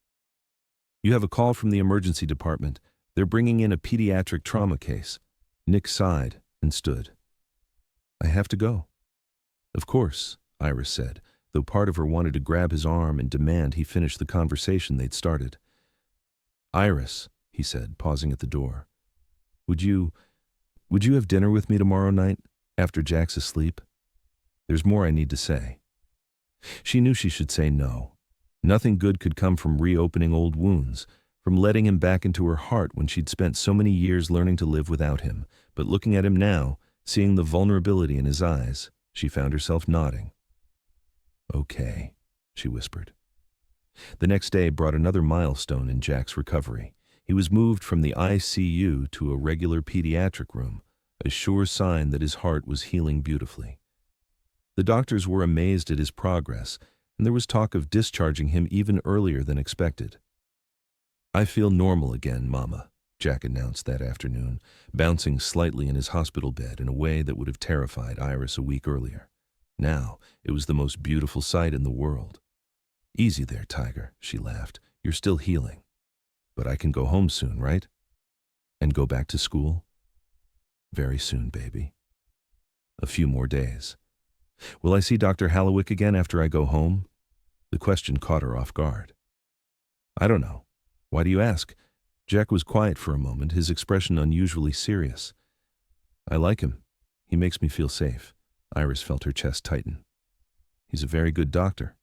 You have a call from the emergency department. They're bringing in a pediatric trauma case. Nick sighed and stood. I have to go. Of course, Iris said, though part of her wanted to grab his arm and demand he finish the conversation they'd started. Iris, he said, pausing at the door, would you have dinner with me tomorrow night, after Jack's asleep? There's more I need to say. She knew she should say no. Nothing good could come from reopening old wounds, from letting him back into her heart when she'd spent so many years learning to live without him. But looking at him now, seeing the vulnerability in his eyes, she found herself nodding. Okay, she whispered. The next day brought another milestone in Jack's recovery. He was moved from the ICU to a regular pediatric room, a sure sign that his heart was healing beautifully. The doctors were amazed at his progress, and there was talk of discharging him even earlier than expected. I feel normal again, Mama, Jack announced that afternoon, bouncing slightly in his hospital bed in a way that would have terrified Iris a week earlier. Now, it was the most beautiful sight in the world. Easy there, Tiger, she laughed. You're still healing. But I can go home soon, right? And go back to school? Very soon, baby. A few more days. Will I see Dr. Hallowick again after I go home? The question caught her off guard. I don't know. Why do you ask? Jack was quiet for a moment, his expression unusually serious. I like him. He makes me feel safe. Iris felt her chest tighten. He's a very good doctor.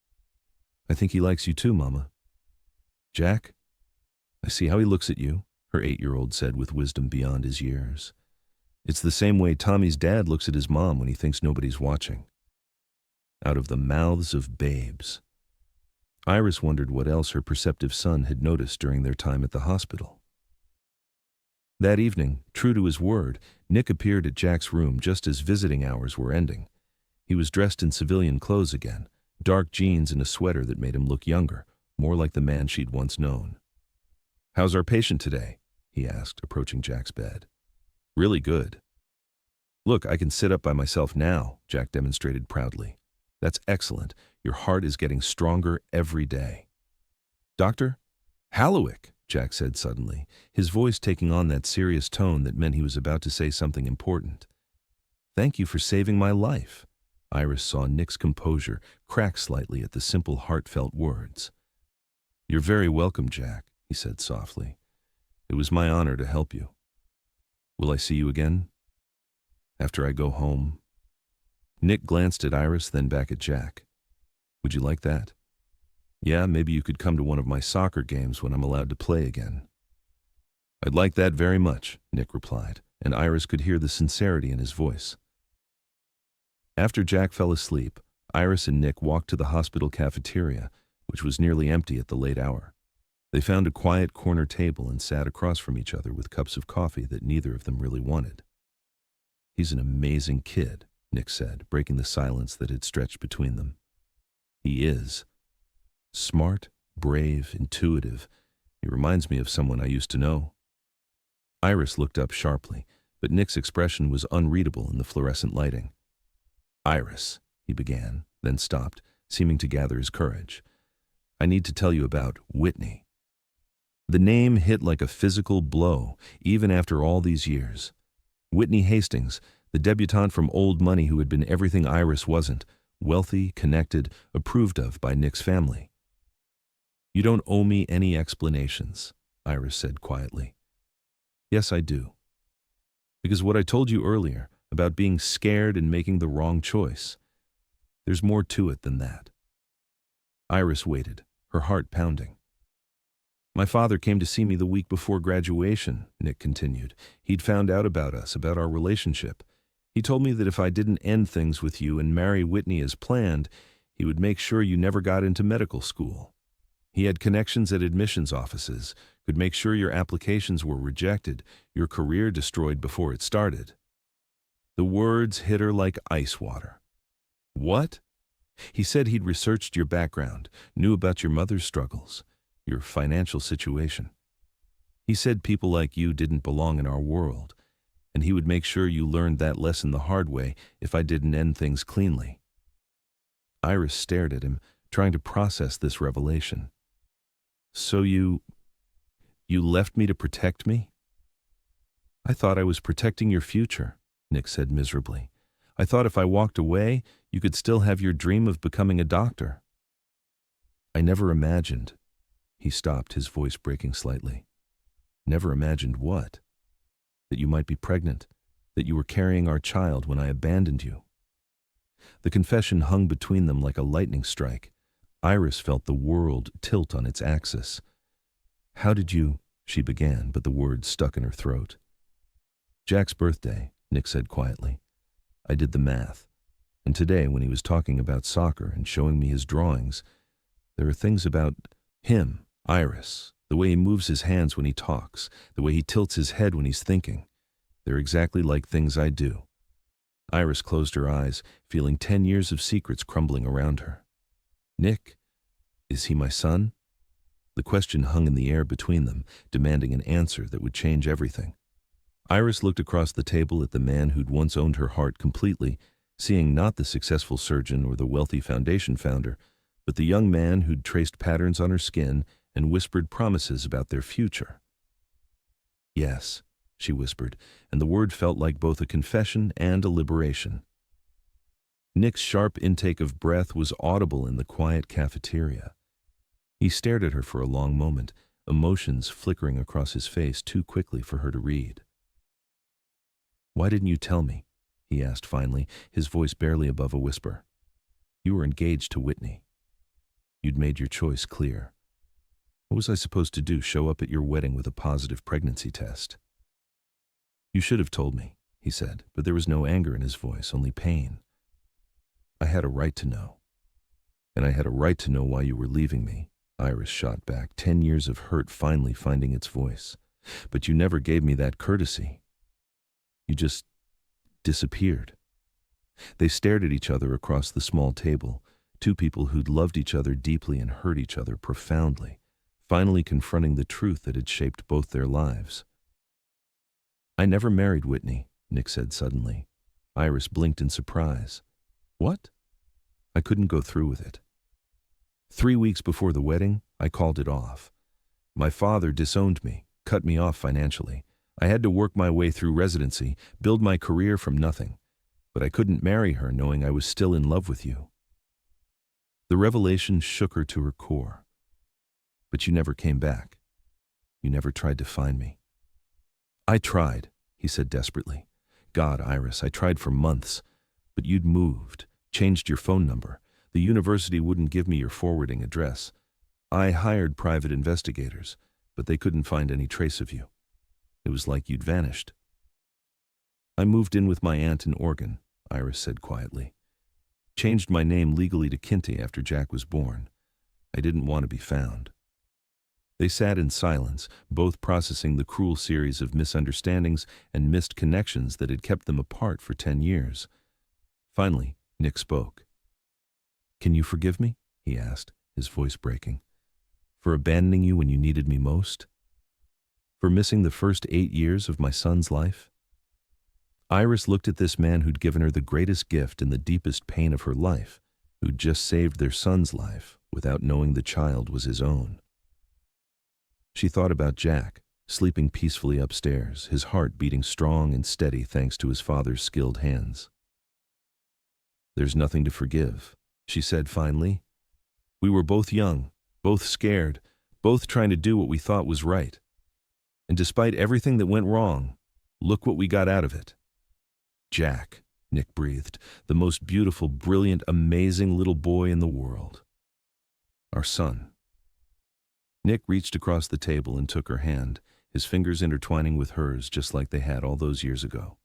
I think he likes you too, Mama. Jack? I see how he looks at you, her 8-year-old said with wisdom beyond his years. It's the same way Tommy's dad looks at his mom when he thinks nobody's watching. Out of the mouths of babes. Iris wondered what else her perceptive son had noticed during their time at the hospital. That evening, true to his word, Nick appeared at Jack's room just as visiting hours were ending. He was dressed in civilian clothes again, dark jeans and a sweater that made him look younger, more like the man she'd once known. How's our patient today? He asked, approaching Jack's bed. Really good. Look, I can sit up by myself now, Jack demonstrated proudly. That's excellent. Your heart is getting stronger every day. Doctor? Hallowick, Jack said suddenly, his voice taking on that serious tone that meant he was about to say something important. Thank you for saving my life. Iris saw Nick's composure crack slightly at the simple, heartfelt words. You're very welcome, Jack, he said softly. It was my honor to help you. Will I see you again? After I go home? Nick glanced at Iris, then back at Jack. Would you like that? Yeah, maybe you could come to one of my soccer games when I'm allowed to play again. I'd like that very much, Nick replied, and Iris could hear the sincerity in his voice. After Jack fell asleep, Iris and Nick walked to the hospital cafeteria, which was nearly empty at the late hour. They found a quiet corner table and sat across from each other with cups of coffee that neither of them really wanted. He's an amazing kid, Nick said, breaking the silence that had stretched between them. He is. Smart, brave, intuitive. He reminds me of someone I used to know. Iris looked up sharply, but Nick's expression was unreadable in the fluorescent lighting. Iris, he began, then stopped, seeming to gather his courage. I need to tell you about Whitney. The name hit like a physical blow, even after all these years. Whitney Hastings, the debutante from Old Money who had been everything Iris wasn't, wealthy, connected, approved of by Nick's family. You don't owe me any explanations, Iris said quietly. Yes, I do. Because what I told you earlier about being scared and making the wrong choice, there's more to it than that. Iris waited, her heart pounding. My father came to see me the week before graduation, Nick continued. He'd found out about us, about our relationship. He told me that if I didn't end things with you and marry Whitney as planned, he would make sure you never got into medical school. He had connections at admissions offices, could make sure your applications were rejected, your career destroyed before it started. The words hit her like ice water. What? He said he'd researched your background, knew about your mother's struggles, your financial situation. He said people like you didn't belong in our world, and he would make sure you learned that lesson the hard way if I didn't end things cleanly. Iris stared at him, trying to process this revelation. So you left me to protect me? I thought I was protecting your future, Nick said miserably. I thought if I walked away, you could still have your dream of becoming a doctor. I never imagined. He stopped, his voice breaking slightly. Never imagined what? That you might be pregnant, that you were carrying our child when I abandoned you. The confession hung between them like a lightning strike. Iris felt the world tilt on its axis. How did you, she began, but the words stuck in her throat. Jack's birthday, Nick said quietly. I did the math. And today, when he was talking about soccer and showing me his drawings, there are things about him, Iris, the way he moves his hands when he talks, the way he tilts his head when he's thinking. They're exactly like things I do. Iris closed her eyes, feeling 10 years of secrets crumbling around her. Nick, is he my son? The question hung in the air between them, demanding an answer that would change everything. Iris looked across the table at the man who'd once owned her heart completely, seeing not the successful surgeon or the wealthy foundation founder, but the young man who'd traced patterns on her skin and whispered promises about their future. "Yes," she whispered, and the word felt like both a confession and a liberation. Nick's sharp intake of breath was audible in the quiet cafeteria. He stared at her for a long moment, emotions flickering across his face too quickly for her to read. "Why didn't you tell me?" he asked finally, his voice barely above a whisper. "You were engaged to Whitney. You'd made your choice clear. What was I supposed to do, show up at your wedding with a positive pregnancy test?" "You should have told me," he said, but there was no anger in his voice, only pain. "I had a right to know. And I had a right to know why you were leaving me," Iris shot back, 10 years of hurt finally finding its voice. "But you never gave me that courtesy. You just disappeared." They stared at each other across the small table, two people who'd loved each other deeply and hurt each other profoundly, finally confronting the truth that had shaped both their lives. "I never married Whitney," Nick said suddenly. Iris blinked in surprise. "What?" "I couldn't go through with it. 3 weeks before the wedding, I called it off. My father disowned me, cut me off financially. I had to work my way through residency, build my career from nothing. But I couldn't marry her knowing I was still in love with you." The revelation shook her to her core. "But you never came back. You never tried to find me." "I tried," he said desperately. "God, Iris, I tried for months. But you'd moved, changed your phone number. The university wouldn't give me your forwarding address. I hired private investigators, but they couldn't find any trace of you. It was like you'd vanished." "I moved in with my aunt in Oregon," Iris said quietly. "Changed my name legally to Kinty after Jack was born. I didn't want to be found." They sat in silence, both processing the cruel series of misunderstandings and missed connections that had kept them apart for 10 years. Finally, Nick spoke. "Can you forgive me?" he asked, his voice breaking. "For abandoning you when you needed me most? For missing the first 8 years of my son's life?" Iris looked at this man who'd given her the greatest gift and the deepest pain of her life, who'd just saved their son's life without knowing the child was his own. She thought about Jack, sleeping peacefully upstairs, his heart beating strong and steady thanks to his father's skilled hands. "There's nothing to forgive," she said finally. "We were both young, both scared, both trying to do what we thought was right. And despite everything that went wrong, look what we got out of it." "Jack," Nick breathed, "the most beautiful, brilliant, amazing little boy in the world. Our son." Nick reached across the table and took her hand, his fingers intertwining with hers just like they had all those years ago.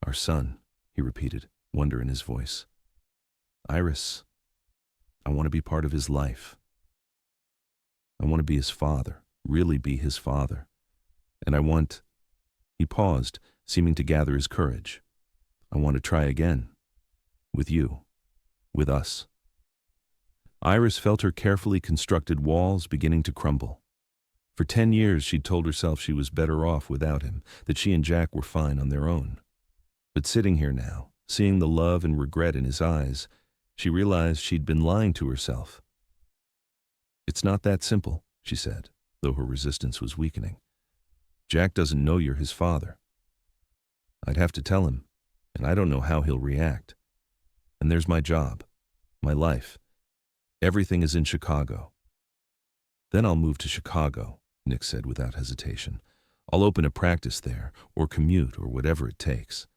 "Our son," he repeated, wonder in his voice. "Iris, I want to be part of his life. I want to be his father, really be his father. And I want—" He paused, seeming to gather his courage. "I want to try again. With you. With us." Iris felt her carefully constructed walls beginning to crumble. For 10 years she'd told herself she was better off without him, that she and Jack were fine on their own. But sitting here now, seeing the love and regret in his eyes, she realized she'd been lying to herself. "It's not that simple," she said, though her resistance was weakening. "Jack doesn't know you're his father. I'd have to tell him, and I don't know how he'll react. And there's my job, my life. Everything is in Chicago." "Then I'll move to Chicago," Nick said without hesitation. "I'll open a practice there, or commute, or whatever it takes.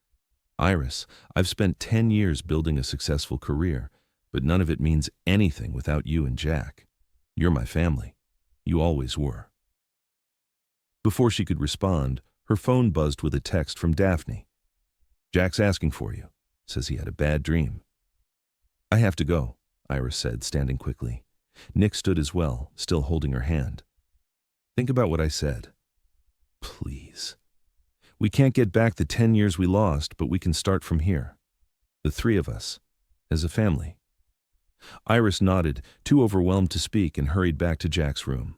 Iris, I've spent 10 years building a successful career, but none of it means anything without you and Jack. You're my family. You always were." Before she could respond, her phone buzzed with a text from Daphne. "Jack's asking for you. Says he had a bad dream." "I have to go," Iris said, standing quickly. Nick stood as well, still holding her hand. "Think about what I said. Please. We can't get back the 10 years we lost, but we can start from here. The three of us, as a family. Iris nodded, too overwhelmed to speak, and hurried back to Jack's room.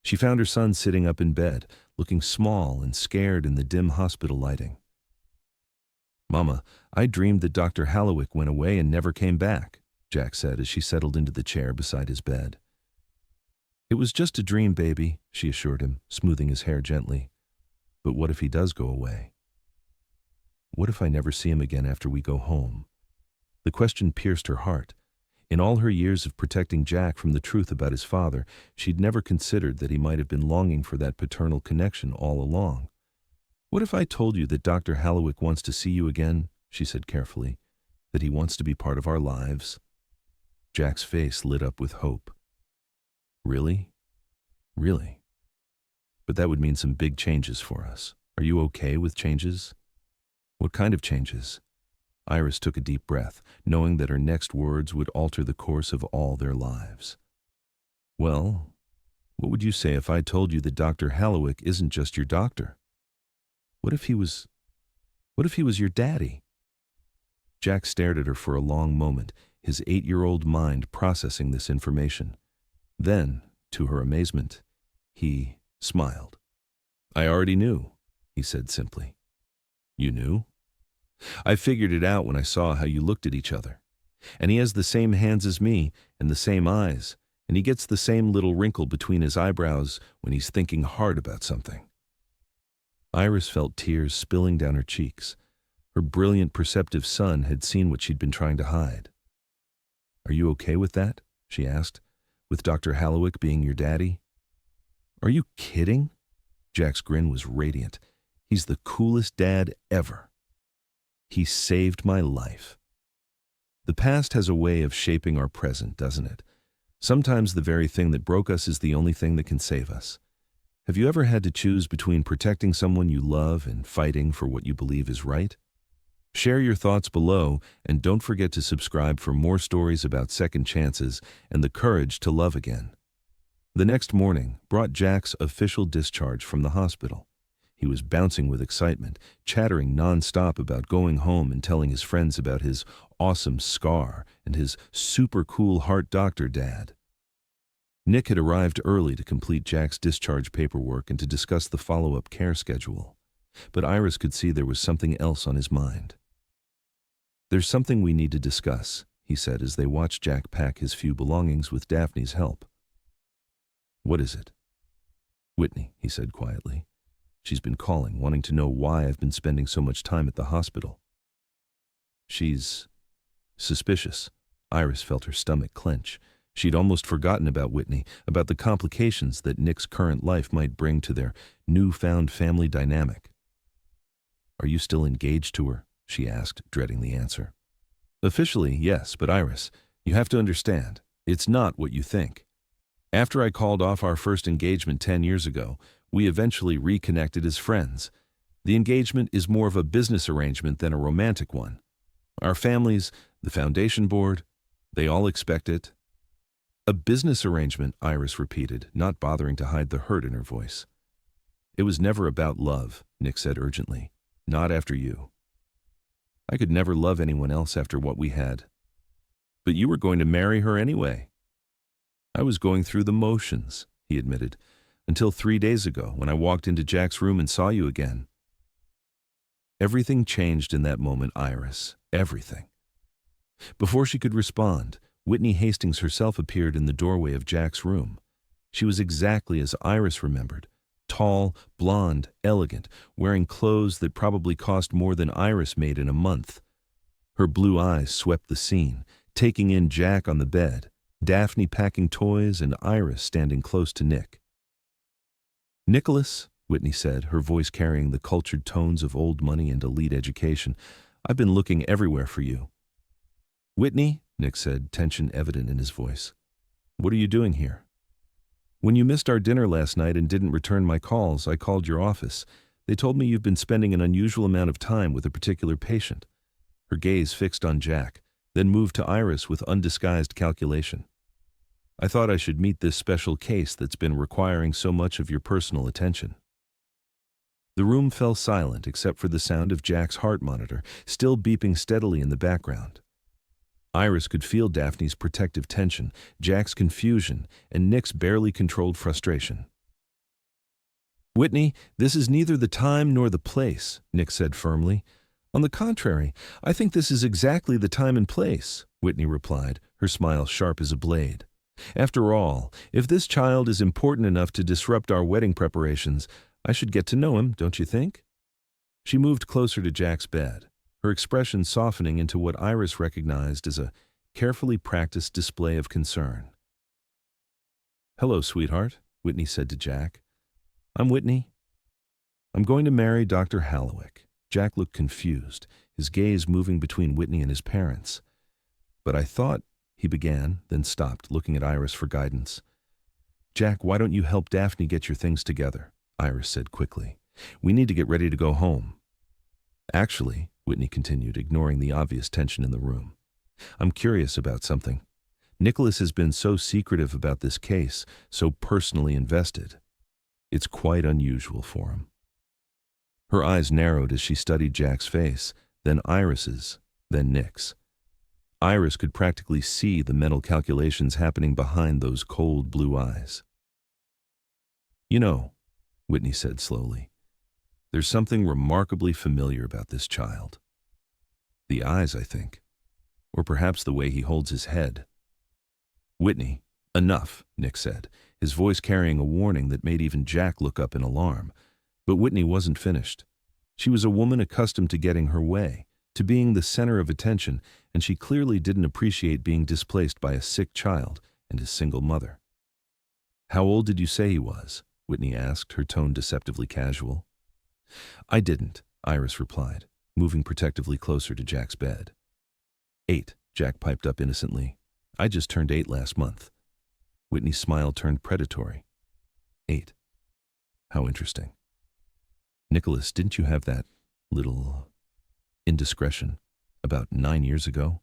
She found her son sitting up in bed, looking small and scared in the dim hospital lighting. "Mama, I dreamed that Dr. Hallowick went away and never came back," Jack said as she settled into the chair beside his bed. "It was just a dream, baby," she assured him, smoothing his hair gently. "But what if he does go away? What if I never see him again after we go home?" The question pierced her heart. In all her years of protecting Jack from the truth about his father, she'd never considered that he might have been longing for that paternal connection all along. "What if I told you that Dr. Hallowick wants to see you again?" she said carefully. "That he wants to be part of our lives?" Jack's face lit up with hope. "Really? Really? But that would mean some big changes for us. Are you okay with changes?" "What kind of changes?" Iris took a deep breath, knowing that her next words would alter the course of all their lives. "Well, what would you say if I told you that Dr. Hallowick isn't just your doctor? What if he was your daddy?" Jack stared at her for a long moment, his 8-year-old mind processing this information. Then, to her amazement, he smiled. "I already knew," he said simply. "You knew?" "I figured it out when I saw how you looked at each other. And he has the same hands as me, and the same eyes, and he gets the same little wrinkle between his eyebrows when he's thinking hard about something." Iris felt tears spilling down her cheeks. Her brilliant, perceptive son had seen what she'd been trying to hide. "Are you okay with that?" she asked. "With Dr. Hallowick being your daddy?" "Are you kidding?" Jack's grin was radiant. "He's the coolest dad ever. He saved my life." The past has a way of shaping our present, doesn't it? Sometimes the very thing that broke us is the only thing that can save us. Have you ever had to choose between protecting someone you love and fighting for what you believe is right? Share your thoughts below, and don't forget to subscribe for more stories about second chances and the courage to love again. The next morning brought Jack's official discharge from the hospital. He was bouncing with excitement, chattering nonstop about going home and telling his friends about his awesome scar and his super cool heart doctor dad. Nick had arrived early to complete Jack's discharge paperwork and to discuss the follow-up care schedule. But Iris could see there was something else on his mind. "There's something we need to discuss," he said as they watched Jack pack his few belongings with Daphne's help. "What is it?" "Whitney," he said quietly. "She's been calling, wanting to know why I've been spending so much time at the hospital." "She's suspicious." Iris felt her stomach clench. She'd almost forgotten about Whitney, about the complications that Nick's current life might bring to their newfound family dynamic. "Are you still engaged to her?" she asked, dreading the answer. "Officially, yes, but Iris, you have to understand, it's not what you think. After I called off our first engagement 10 years ago, we eventually reconnected as friends. The engagement is more of a business arrangement than a romantic one. Our families, the foundation board, they all expect it." "A business arrangement," Iris repeated, not bothering to hide the hurt in her voice. "It was never about love," Nick said urgently. "Not after you. I could never love anyone else after what we had." "But you were going to marry her anyway." "I was going through the motions," he admitted, "until 3 days ago when I walked into Jack's room and saw you again." Everything changed in that moment, Iris. Everything. Before she could respond, Whitney Hastings herself appeared in the doorway of Jack's room. She was exactly as Iris remembered. Tall, blonde, elegant, wearing clothes that probably cost more than Iris made in a month. Her blue eyes swept the scene, taking in Jack on the bed, Daphne packing toys, and Iris standing close to Nick. "Nicholas," Whitney said, her voice carrying the cultured tones of old money and elite education, "I've been looking everywhere for you." "Whitney," Nick said, tension evident in his voice. "What are you doing here?" "When you missed our dinner last night and didn't return my calls, I called your office. They told me you've been spending an unusual amount of time with a particular patient." Her gaze fixed on Jack, then moved to Iris with undisguised calculation. "I thought I should meet this special case that's been requiring so much of your personal attention." The room fell silent except for the sound of Jack's heart monitor, still beeping steadily in the background. Iris could feel Daphne's protective tension, Jack's confusion, and Nick's barely controlled frustration. "Whitney, this is neither the time nor the place," Nick said firmly. "On the contrary, I think this is exactly the time and place," Whitney replied, her smile sharp as a blade. "After all, if this child is important enough to disrupt our wedding preparations, I should get to know him, don't you think?" She moved closer to Jack's bed, her expression softening into what Iris recognized as a carefully practiced display of concern. "Hello, sweetheart," Whitney said to Jack. "I'm Whitney. I'm going to marry Dr. Hallowick." Jack looked confused, his gaze moving between Whitney and his parents. "But I thought," he began, then stopped, looking at Iris for guidance. "Jack, why don't you help Daphne get your things together?" Iris said quickly. "We need to get ready to go home." "Actually," Whitney continued, ignoring the obvious tension in the room, "I'm curious about something. Nicholas has been so secretive about this case, so personally invested. It's quite unusual for him." Her eyes narrowed as she studied Jack's face, then Iris's, then Nick's. Iris could practically see the mental calculations happening behind those cold blue eyes. "You know," Whitney said slowly, "there's something remarkably familiar about this child. The eyes, I think. Or perhaps the way he holds his head." "Whitney, enough," Nick said, his voice carrying a warning that made even Jack look up in alarm. But Whitney wasn't finished. She was a woman accustomed to getting her way, to being the center of attention, and she clearly didn't appreciate being displaced by a sick child and his single mother. "How old did you say he was?" Whitney asked, her tone deceptively casual. "I didn't," Iris replied, moving protectively closer to Jack's bed. "8, Jack piped up innocently. "I just turned 8 last month." Whitney's smile turned predatory. 8. How interesting. "Nicholas, didn't you have that little indiscretion about 9 years ago?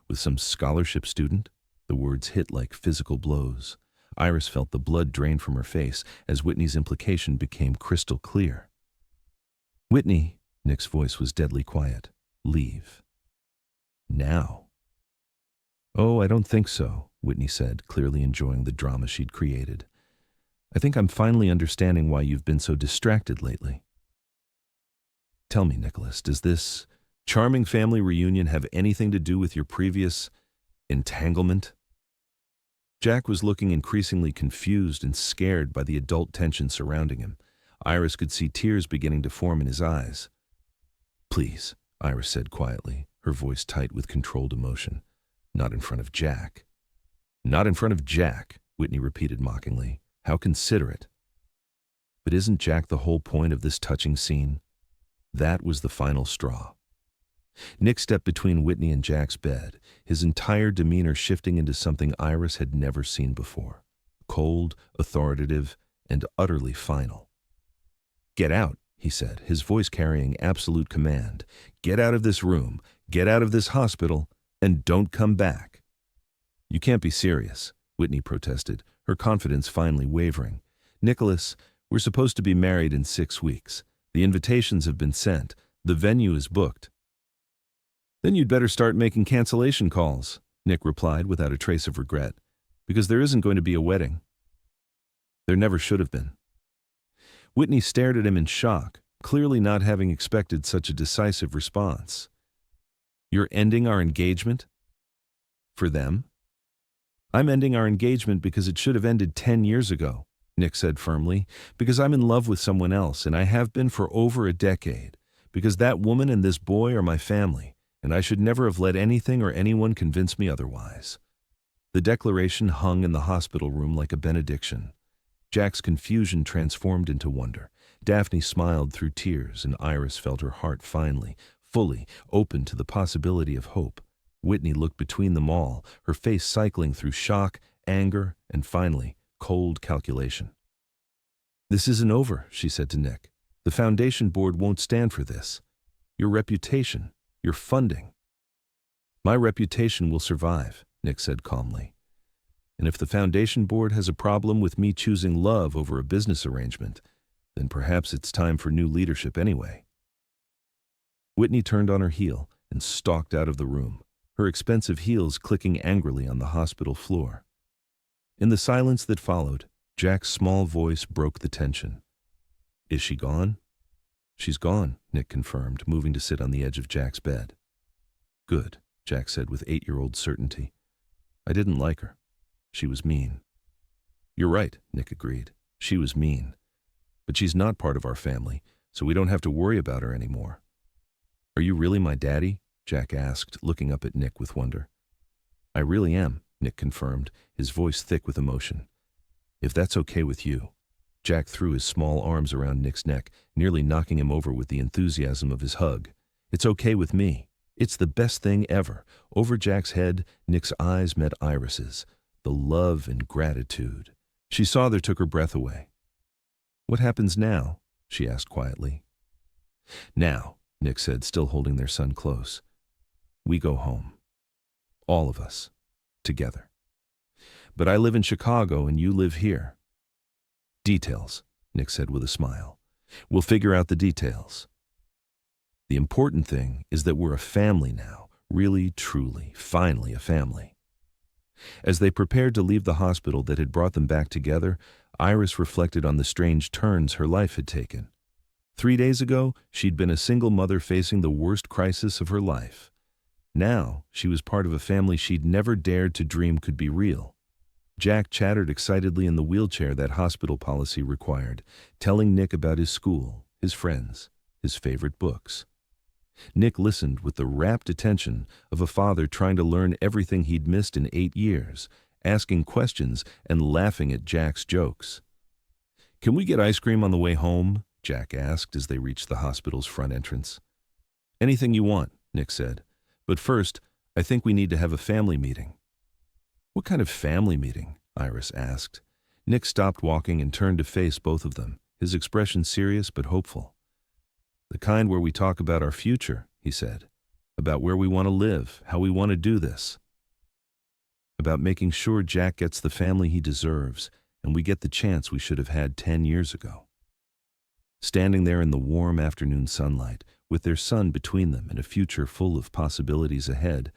With some scholarship student?" The words hit like physical blows. Iris felt the blood drain from her face as Whitney's implication became crystal clear. "Whitney," Nick's voice was deadly quiet. "Leave. Now." "Oh, I don't think so," Whitney said, clearly enjoying the drama she'd created. "I think I'm finally understanding why you've been so distracted lately." "Tell me, Nicholas, does this charming family reunion have anything to do with your previous entanglement?" Jack was looking increasingly confused and scared by the adult tension surrounding him. Iris could see tears beginning to form in his eyes. "Please," Iris said quietly, her voice tight with controlled emotion. "Not in front of Jack." "Not in front of Jack," Whitney repeated mockingly. "How considerate." "But isn't Jack the whole point of this touching scene?" That was the final straw. Nick stepped between Whitney and Jack's bed, his entire demeanor shifting into something Iris had never seen before. Cold, authoritative, and utterly final. "Get out," he said, his voice carrying absolute command. "Get out of this room, get out of this hospital, and don't come back." "You can't be serious," Whitney protested, her confidence finally wavering. "Nicholas, we're supposed to be married in 6 weeks. The invitations have been sent. The venue is booked." "Then you'd better start making cancellation calls," Nick replied without a trace of regret, "because there isn't going to be a wedding." "There never should have been." Whitney stared at him in shock, clearly not having expected such a decisive response. "You're ending our engagement? For them?" "I'm ending our engagement because it should have ended 10 years ago," Nick said firmly, "because I'm in love with someone else, and I have been for over a decade, because that woman and this boy are my family, and I should never have let anything or anyone convince me otherwise." The declaration hung in the hospital room like a benediction. Jack's confusion transformed into wonder. Daphne smiled through tears, and Iris felt her heart finally, fully, open to the possibility of hope. Whitney looked between them all, her face cycling through shock, anger, and finally, cold calculation. "This isn't over," she said to Nick. "The foundation board won't stand for this. Your reputation, your funding." "My reputation will survive," Nick said calmly. "And if the foundation board has a problem with me choosing love over a business arrangement, then perhaps it's time for new leadership anyway." Whitney turned on her heel and stalked out of the room. her expensive heels clicking angrily on the hospital floor. In the silence that followed, Jack's small voice broke the tension. "Is she gone?" "She's gone," Nick confirmed, moving to sit on the edge of Jack's bed. "Good," Jack said with 8-year-old certainty. "I didn't like her. She was mean." "You're right," Nick agreed. "She was mean. But she's not part of our family, so we don't have to worry about her anymore." "Are you really my daddy?" Jack asked, looking up at Nick with wonder. "I really am," Nick confirmed, his voice thick with emotion. "If that's okay with you." Jack threw his small arms around Nick's neck, nearly knocking him over with the enthusiasm of his hug. "It's okay with me. It's the best thing ever." Over Jack's head, Nick's eyes met Iris's. The love and gratitude. She saw there took her breath away. "What happens now?" she asked quietly. "Now," Nick said, still holding their son close, "we go home. All of us. Together. But I live in Chicago and you live here." "Details," Nick said with a smile. "We'll figure out the details. The important thing is that we're a family now, really, truly, finally a family." As they prepared to leave the hospital that had brought them back together, Iris reflected on the strange turns her life had taken. 3 days ago, she'd been a single mother facing the worst crisis of her life. Now, she was part of a family she'd never dared to dream could be real. Jack chattered excitedly in the wheelchair that hospital policy required, telling Nick about his school, his friends, his favorite books. Nick listened with the rapt attention of a father trying to learn everything he'd missed in 8 years, asking questions and laughing at Jack's jokes. "Can we get ice cream on the way home?" Jack asked as they reached the hospital's front entrance. "Anything you want," Nick said. "But first, I think we need to have a family meeting." "What kind of family meeting?" Iris asked. Nick stopped walking and turned to face both of them, his expression serious but hopeful. "The kind where we talk about our future," he said. "About where we want to live, how we want to do this. About making sure Jack gets the family he deserves, and we get the chance we should have had 10 years ago." Standing there in the warm afternoon sunlight, with their son between them and a future full of possibilities ahead,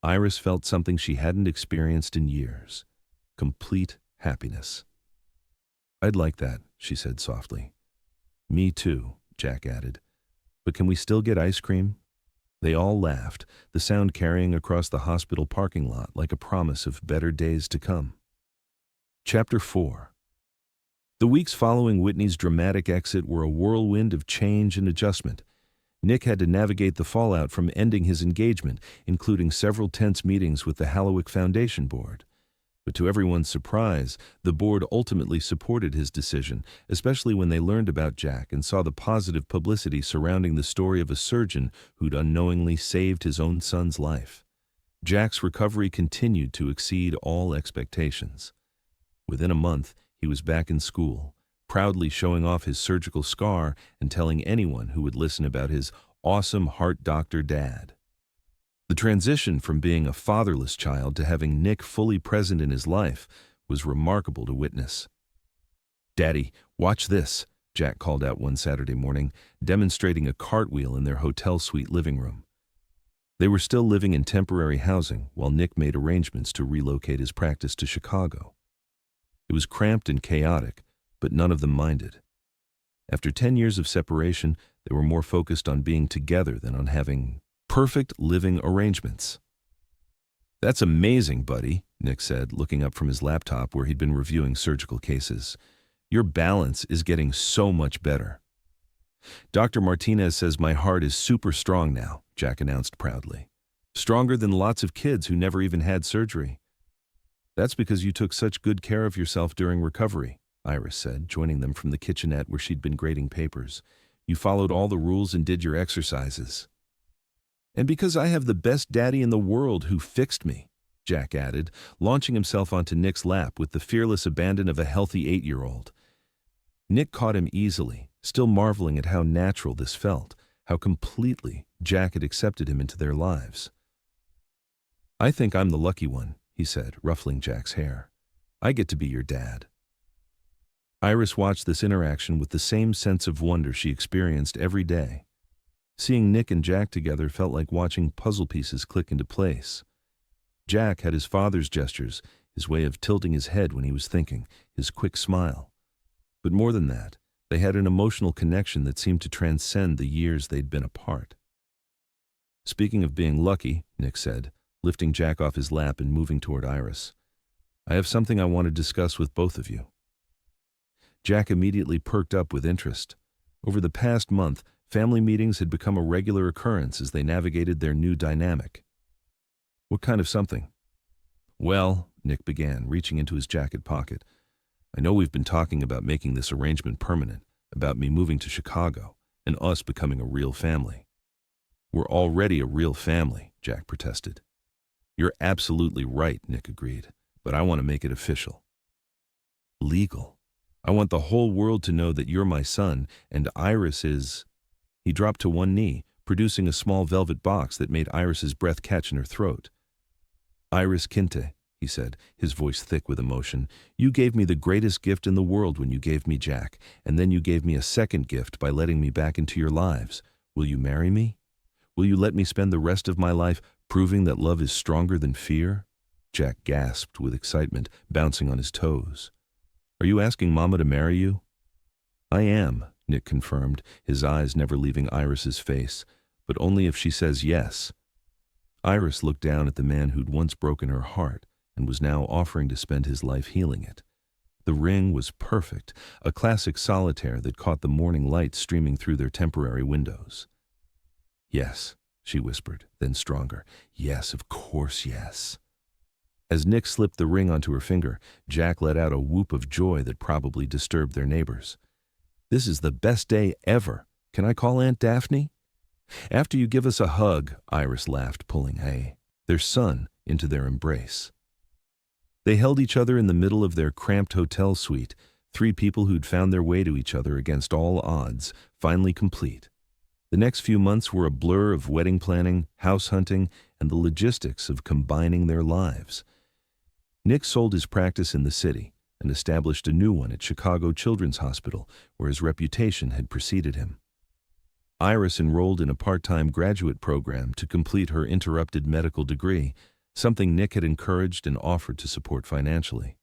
Iris felt something she hadn't experienced in years. Complete happiness. "I'd like that," she said softly. "Me too," Jack added. "But can we still get ice cream?" They all laughed, the sound carrying across the hospital parking lot like a promise of better days to come. Chapter 4. The weeks following Whitney's dramatic exit were a whirlwind of change and adjustment. Nick had to navigate the fallout from ending his engagement, including several tense meetings with the Hallowick Foundation Board. But to everyone's surprise, the board ultimately supported his decision, especially when they learned about Jack and saw the positive publicity surrounding the story of a surgeon who'd unknowingly saved his own son's life. Jack's recovery continued to exceed all expectations. Within a month, he was back in school, proudly showing off his surgical scar and telling anyone who would listen about his awesome heart doctor dad. The transition from being a fatherless child to having Nick fully present in his life was remarkable to witness. "Daddy, watch this," Jack called out one Saturday morning, demonstrating a cartwheel in their hotel suite living room. They were still living in temporary housing while Nick made arrangements to relocate his practice to Chicago. It was cramped and chaotic, but none of them minded. After 10 years of separation, they were more focused on being together than on having perfect living arrangements. "That's amazing, buddy," Nick said, looking up from his laptop where he'd been reviewing surgical cases. "Your balance is getting so much better." "Dr. Martinez says my heart is super strong now," Jack announced proudly. "Stronger than lots of kids who never even had surgery." "That's because you took such good care of yourself during recovery," Iris said, joining them from the kitchenette where she'd been grading papers. "You followed all the rules and did your exercises." "And because I have the best daddy in the world who fixed me," Jack added, launching himself onto Nick's lap with the fearless abandon of a healthy 8-year-old. Nick caught him easily, still marveling at how natural this felt, how completely Jack had accepted him into their lives. "I think I'm the lucky one," he said, ruffling Jack's hair. "I get to be your dad." Iris watched this interaction with the same sense of wonder she experienced every day. Seeing Nick and Jack together felt like watching puzzle pieces click into place. Jack had his father's gestures, his way of tilting his head when he was thinking, his quick smile. But more than that, they had an emotional connection that seemed to transcend the years they'd been apart. "Speaking of being lucky," Nick said, lifting Jack off his lap and moving toward Iris, "I have something I want to discuss with both of you." Jack immediately perked up with interest. Over the past month, family meetings had become a regular occurrence as they navigated their new dynamic. "What kind of something?" "Well," Nick began, reaching into his jacket pocket, "I know we've been talking about making this arrangement permanent, about me moving to Chicago, and us becoming a real family." "We're already a real family," Jack protested. "You're absolutely right," Nick agreed, "but I want to make it official. Legal. I want the whole world to know that you're my son, and Iris is—" He dropped to one knee, producing a small velvet box that made Iris's breath catch in her throat. "Iris Kinte," he said, his voice thick with emotion, "you gave me the greatest gift in the world when you gave me Jack, and then you gave me a second gift by letting me back into your lives. Will you marry me? Will you let me spend the rest of my life proving that love is stronger than fear?" Jack gasped with excitement, bouncing on his toes. "Are you asking Mama to marry you?" "I am," Nick confirmed, his eyes never leaving Iris's face, "but only if she says yes." Iris looked down at the man who'd once broken her heart and was now offering to spend his life healing it. The ring was perfect, a classic solitaire that caught the morning light streaming through their temporary windows. "Yes," she whispered, then stronger. "Yes, of course, yes." As Nick slipped the ring onto her finger, Jack let out a whoop of joy that probably disturbed their neighbors. "This is the best day ever. Can I call Aunt Daphne?" "After you give us a hug," Iris laughed, pulling their son into their embrace. They held each other in the middle of their cramped hotel suite, three people who'd found their way to each other against all odds, finally complete. The next few months were a blur of wedding planning, house hunting, and the logistics of combining their lives. Nick sold his practice in the city and established a new one at Chicago Children's Hospital, where his reputation had preceded him. Iris enrolled in a part-time graduate program to complete her interrupted medical degree, something Nick had encouraged and offered to support financially.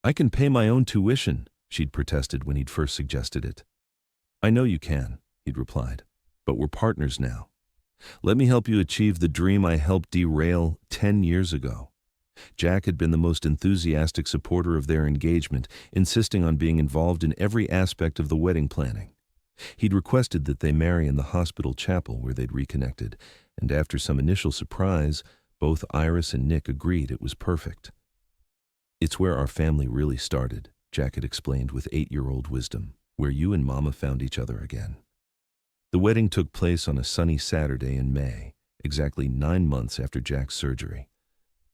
"I can pay my own tuition," she'd protested when he'd first suggested it. "I know you can," he'd replied, "but we're partners now. Let me help you achieve the dream I helped derail 10 years ago." Jack had been the most enthusiastic supporter of their engagement, insisting on being involved in every aspect of the wedding planning. He'd requested that they marry in the hospital chapel where they'd reconnected, and after some initial surprise, both Iris and Nick agreed it was perfect. "It's where our family really started," Jack had explained with 8-year-old wisdom, "where you and Mama found each other again." The wedding took place on a sunny Saturday in May, exactly 9 months after Jack's surgery.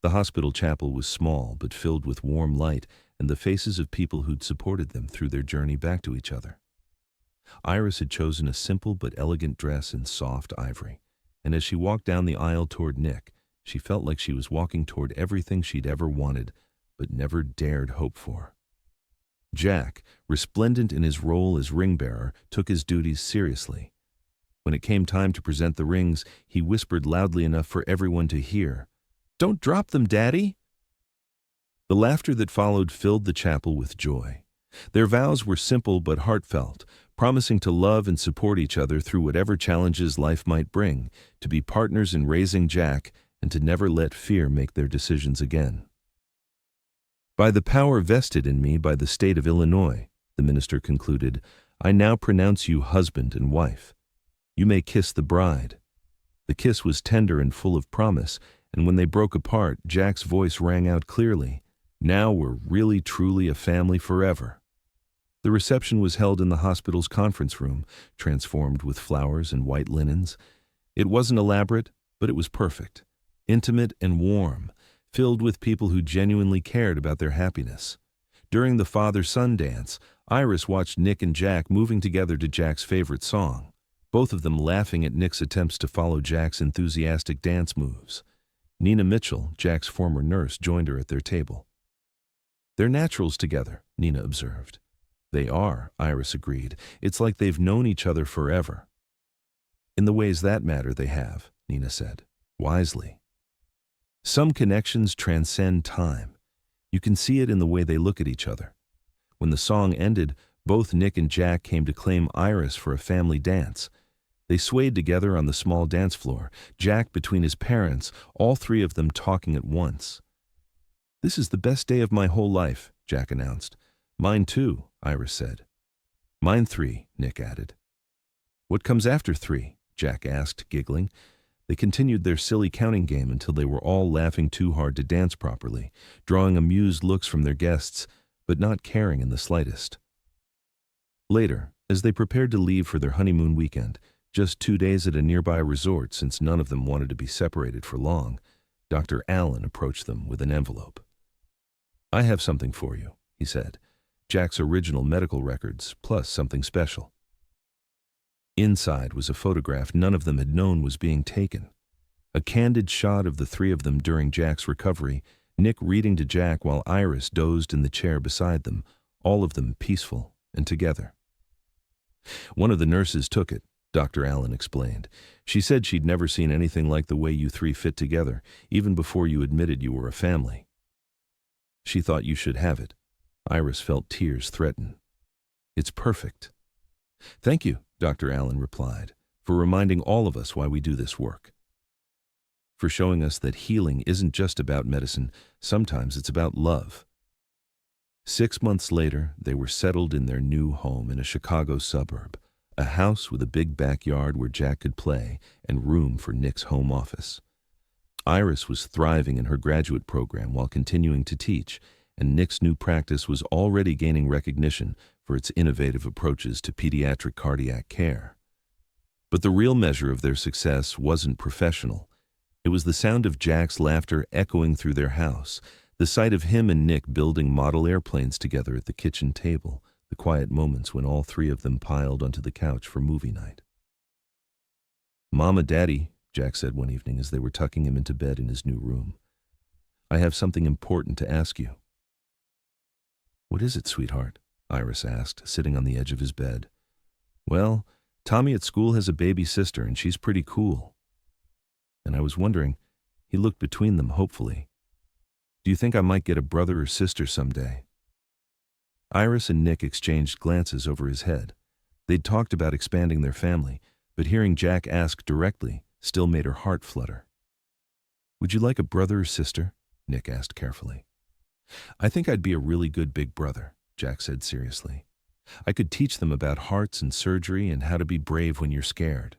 The hospital chapel was small but filled with warm light and the faces of people who'd supported them through their journey back to each other. Iris had chosen a simple but elegant dress in soft ivory, and as she walked down the aisle toward Nick, she felt like she was walking toward everything she'd ever wanted but never dared hope for. Jack, resplendent in his role as ring-bearer, took his duties seriously. When it came time to present the rings, he whispered loudly enough for everyone to hear, "Don't drop them, Daddy!" The laughter that followed filled the chapel with joy. Their vows were simple but heartfelt, promising to love and support each other through whatever challenges life might bring, to be partners in raising Jack, and to never let fear make their decisions again. "By the power vested in me by the state of Illinois," the minister concluded, "I now pronounce you husband and wife. You may kiss the bride." The kiss was tender and full of promise, and when they broke apart, Jack's voice rang out clearly, "Now we're really truly a family forever." The reception was held in the hospital's conference room, transformed with flowers and white linens. It wasn't elaborate, but it was perfect, intimate and warm, filled with people who genuinely cared about their happiness. During the father-son dance, Iris watched Nick and Jack moving together to Jack's favorite song, both of them laughing at Nick's attempts to follow Jack's enthusiastic dance moves. Nina Mitchell, Jack's former nurse, joined her at their table. "They're naturals together," Nina observed. "They are," Iris agreed. "It's like they've known each other forever." In the ways that matter, they have, Nina said, wisely. Some connections transcend time. You can see it in the way they look at each other. When the song ended, both Nick and Jack came to claim Iris for a family dance. They swayed together on the small dance floor, Jack between his parents, all three of them talking at once. "This is the best day of my whole life," Jack announced. "Mine too," Iris said. "Mine 3, Nick added. "What comes after 3? Jack asked, giggling. They continued their silly counting game until they were all laughing too hard to dance properly, drawing amused looks from their guests, but not caring in the slightest. Later, as they prepared to leave for their honeymoon weekend, just 2 days at a nearby resort since none of them wanted to be separated for long, Dr. Allen approached them with an envelope. "I have something for you," he said. "Jack's original medical records, plus something special." Inside was a photograph none of them had known was being taken. A candid shot of the three of them during Jack's recovery, Nick reading to Jack while Iris dozed in the chair beside them, all of them peaceful and together. "One of the nurses took it," Dr. Allen explained. "She said she'd never seen anything like the way you three fit together, even before you admitted you were a family. She thought you should have it." Iris felt tears threaten. "It's perfect." "Thank you," Dr. Allen replied, "for reminding all of us why we do this work. For showing us that healing isn't just about medicine, sometimes it's about love." 6 months later, they were settled in their new home in a Chicago suburb, a house with a big backyard where Jack could play and room for Nick's home office. Iris was thriving in her graduate program while continuing to teach, and Nick's new practice was already gaining recognition for its innovative approaches to pediatric cardiac care. But the real measure of their success wasn't professional. It was the sound of Jack's laughter echoing through their house, the sight of him and Nick building model airplanes together at the kitchen table, the quiet moments when all three of them piled onto the couch for movie night. "Mama, Daddy," Jack said one evening as they were tucking him into bed in his new room, "I have something important to ask you." "What is it, sweetheart?" Iris asked, sitting on the edge of his bed. "Well, Tommy at school has a baby sister, and she's pretty cool. And I was wondering," he looked between them hopefully, "do you think I might get a brother or sister someday?" Iris and Nick exchanged glances over his head. They'd talked about expanding their family, but hearing Jack ask directly still made her heart flutter. "Would you like a brother or sister?" Nick asked carefully. "I think I'd be a really good big brother," Jack said seriously. "I could teach them about hearts and surgery and how to be brave when you're scared."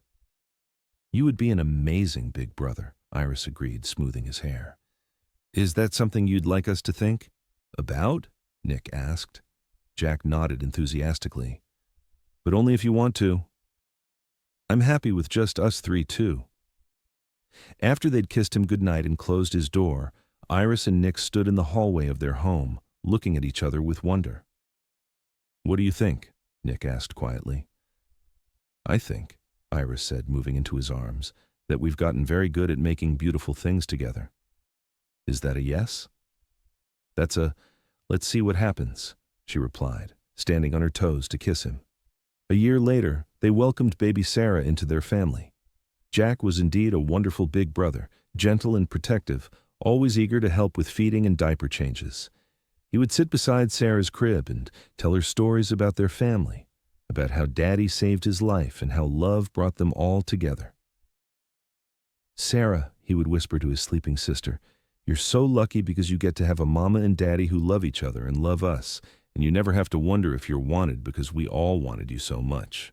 "You would be an amazing big brother," Iris agreed, smoothing his hair. "Is that something you'd like us to think about?" Nick asked. Jack nodded enthusiastically. "But only if you want to. I'm happy with just us three, too." After they'd kissed him goodnight and closed his door, Iris and Nick stood in the hallway of their home, looking at each other with wonder. "What do you think?" Nick asked quietly. "I think," Iris said, moving into his arms, "that we've gotten very good at making beautiful things together." "Is that a yes?" "That's a let's see what happens," she replied, standing on her toes to kiss him. A year later, they welcomed baby Sarah into their family. Jack was indeed a wonderful big brother, gentle and protective, always eager to help with feeding and diaper changes. He would sit beside Sarah's crib and tell her stories about their family, about how Daddy saved his life and how love brought them all together. "Sarah," he would whisper to his sleeping sister, "you're so lucky because you get to have a mama and daddy who love each other and love us, and you never have to wonder if you're wanted because we all wanted you so much."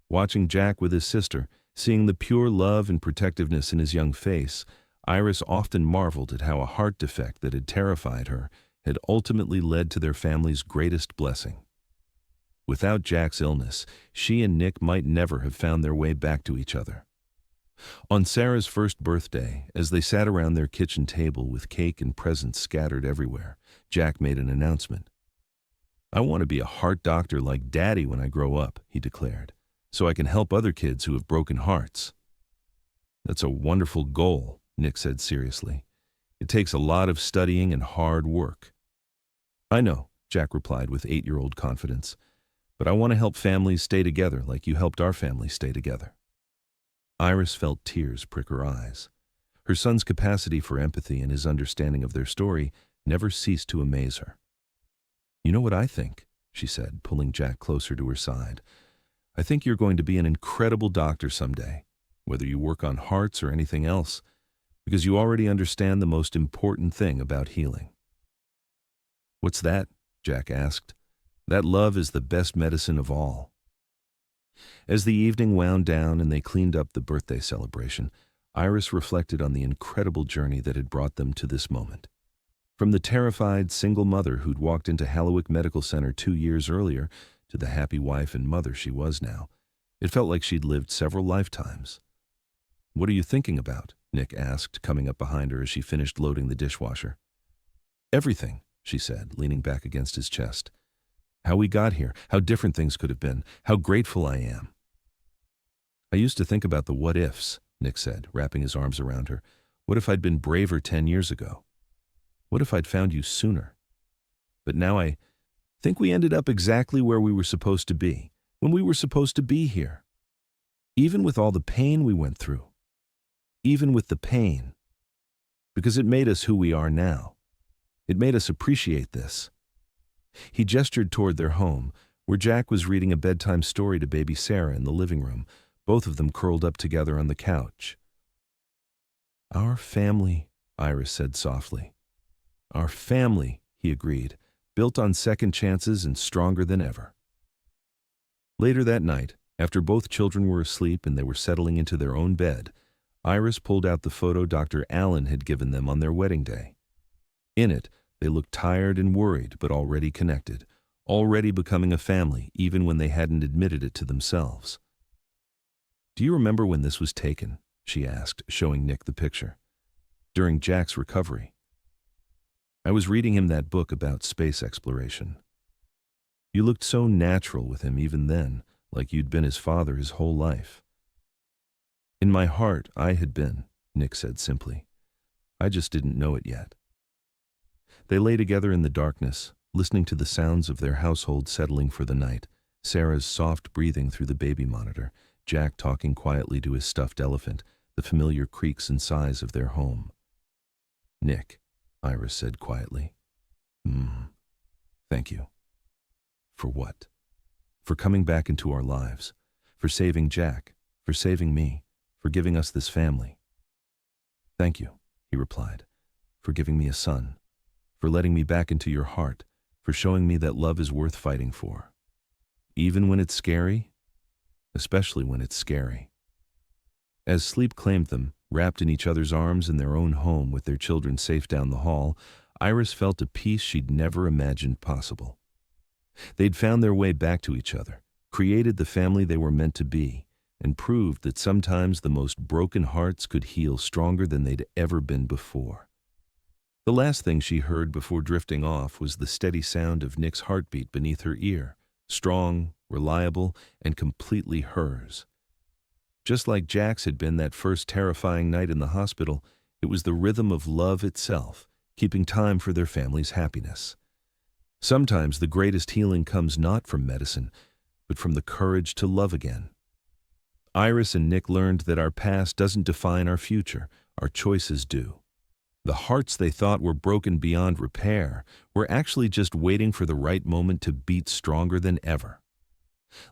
Watching Jack with his sister, seeing the pure love and protectiveness in his young face, Iris often marveled at how a heart defect that had terrified her had ultimately led to their family's greatest blessing. Without Jack's illness, she and Nick might never have found their way back to each other. On Sarah's first birthday, as they sat around their kitchen table with cake and presents scattered everywhere, Jack made an announcement. "I want to be a heart doctor like Daddy when I grow up," he declared, "so I can help other kids who have broken hearts." "That's a wonderful goal," Nick said seriously. "It takes a lot of studying and hard work." "I know," Jack replied with 8-year-old confidence, "but I want to help families stay together like you helped our family stay together." Iris felt tears prick her eyes. Her son's capacity for empathy and his understanding of their story never ceased to amaze her. "You know what I think?" she said, pulling Jack closer to her side. "I think you're going to be an incredible doctor someday, whether you work on hearts or anything else, because you already understand the most important thing about healing." "What's that?" Jack asked. "That love is the best medicine of all." As the evening wound down and they cleaned up the birthday celebration, Iris reflected on the incredible journey that had brought them to this moment. From the terrified single mother who'd walked into Hallowick Medical Center 2 years earlier to the happy wife and mother she was now, it felt like she'd lived several lifetimes. "What are you thinking about?" Nick asked, coming up behind her as she finished loading the dishwasher. "Everything," she said, leaning back against his chest. "How we got here, how different things could have been, how grateful I am." "I used to think about the what-ifs," Nick said, wrapping his arms around her. "What if I'd been braver 10 years ago? What if I'd found you sooner? But now I think we ended up exactly where we were supposed to be, when we were supposed to be here. Even with all the pain we went through. Even with the pain. Because it made us who we are now. It made us appreciate this." He gestured toward their home, where Jack was reading a bedtime story to baby Sarah in the living room, both of them curled up together on the couch. "Our family," Iris said softly. "Our family," he agreed, "built on second chances and stronger than ever." Later that night, after both children were asleep and they were settling into their own bed, Iris pulled out the photo Dr. Allen had given them on their wedding day. In it, they looked tired and worried, but already connected, already becoming a family, even when they hadn't admitted it to themselves. "Do you remember when this was taken?" she asked, showing Nick the picture. "During Jack's recovery. I was reading him that book about space exploration. You looked so natural with him even then, like you'd been his father his whole life." "In my heart, I had been," Nick said simply. "I just didn't know it yet." They lay together in the darkness, listening to the sounds of their household settling for the night, Sarah's soft breathing through the baby monitor, Jack talking quietly to his stuffed elephant, the familiar creaks and sighs of their home. "Nick," Iris said quietly. Thank you." "For what?" "For coming back into our lives, for saving Jack, for saving me, for giving us this family." "Thank you," he replied, "for giving me a son, for letting me back into your heart, for showing me that love is worth fighting for. Even when it's scary, especially when it's scary." As sleep claimed them, wrapped in each other's arms in their own home with their children safe down the hall, Iris felt a peace she'd never imagined possible. They'd found their way back to each other, created the family they were meant to be, and proved that sometimes the most broken hearts could heal stronger than they'd ever been before. The last thing she heard before drifting off was the steady sound of Nick's heartbeat beneath her ear, strong, reliable, and completely hers. Just like Jack's had been that first terrifying night in the hospital, it was the rhythm of love itself, keeping time for their family's happiness. Sometimes the greatest healing comes not from medicine, but from the courage to love again. Iris and Nick learned that our past doesn't define our future, our choices do. The hearts they thought were broken beyond repair were actually just waiting for the right moment to beat stronger than ever.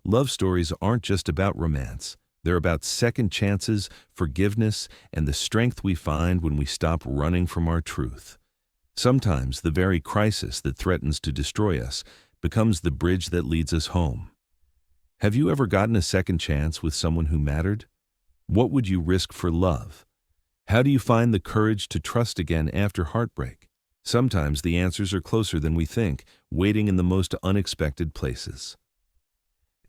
Love stories aren't just about romance. They're about second chances, forgiveness, and the strength we find when we stop running from our truth. Sometimes the very crisis that threatens to destroy us becomes the bridge that leads us home. Have you ever gotten a second chance with someone who mattered? What would you risk for love? How do you find the courage to trust again after heartbreak? Sometimes the answers are closer than we think, waiting in the most unexpected places.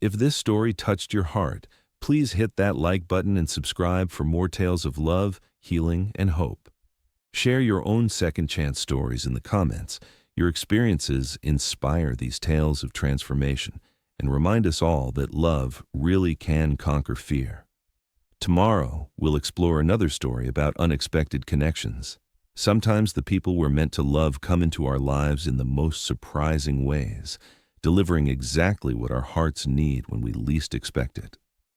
If this story touched your heart, please hit that like button and subscribe for more tales of love, healing, and hope. Share your own second chance stories in the comments. Your experiences inspire these tales of transformation and remind us all that love really can conquer fear. Tomorrow, we'll explore another story about unexpected connections. Sometimes the people we're meant to love come into our lives in the most surprising ways, delivering exactly what our hearts need when we least expect it.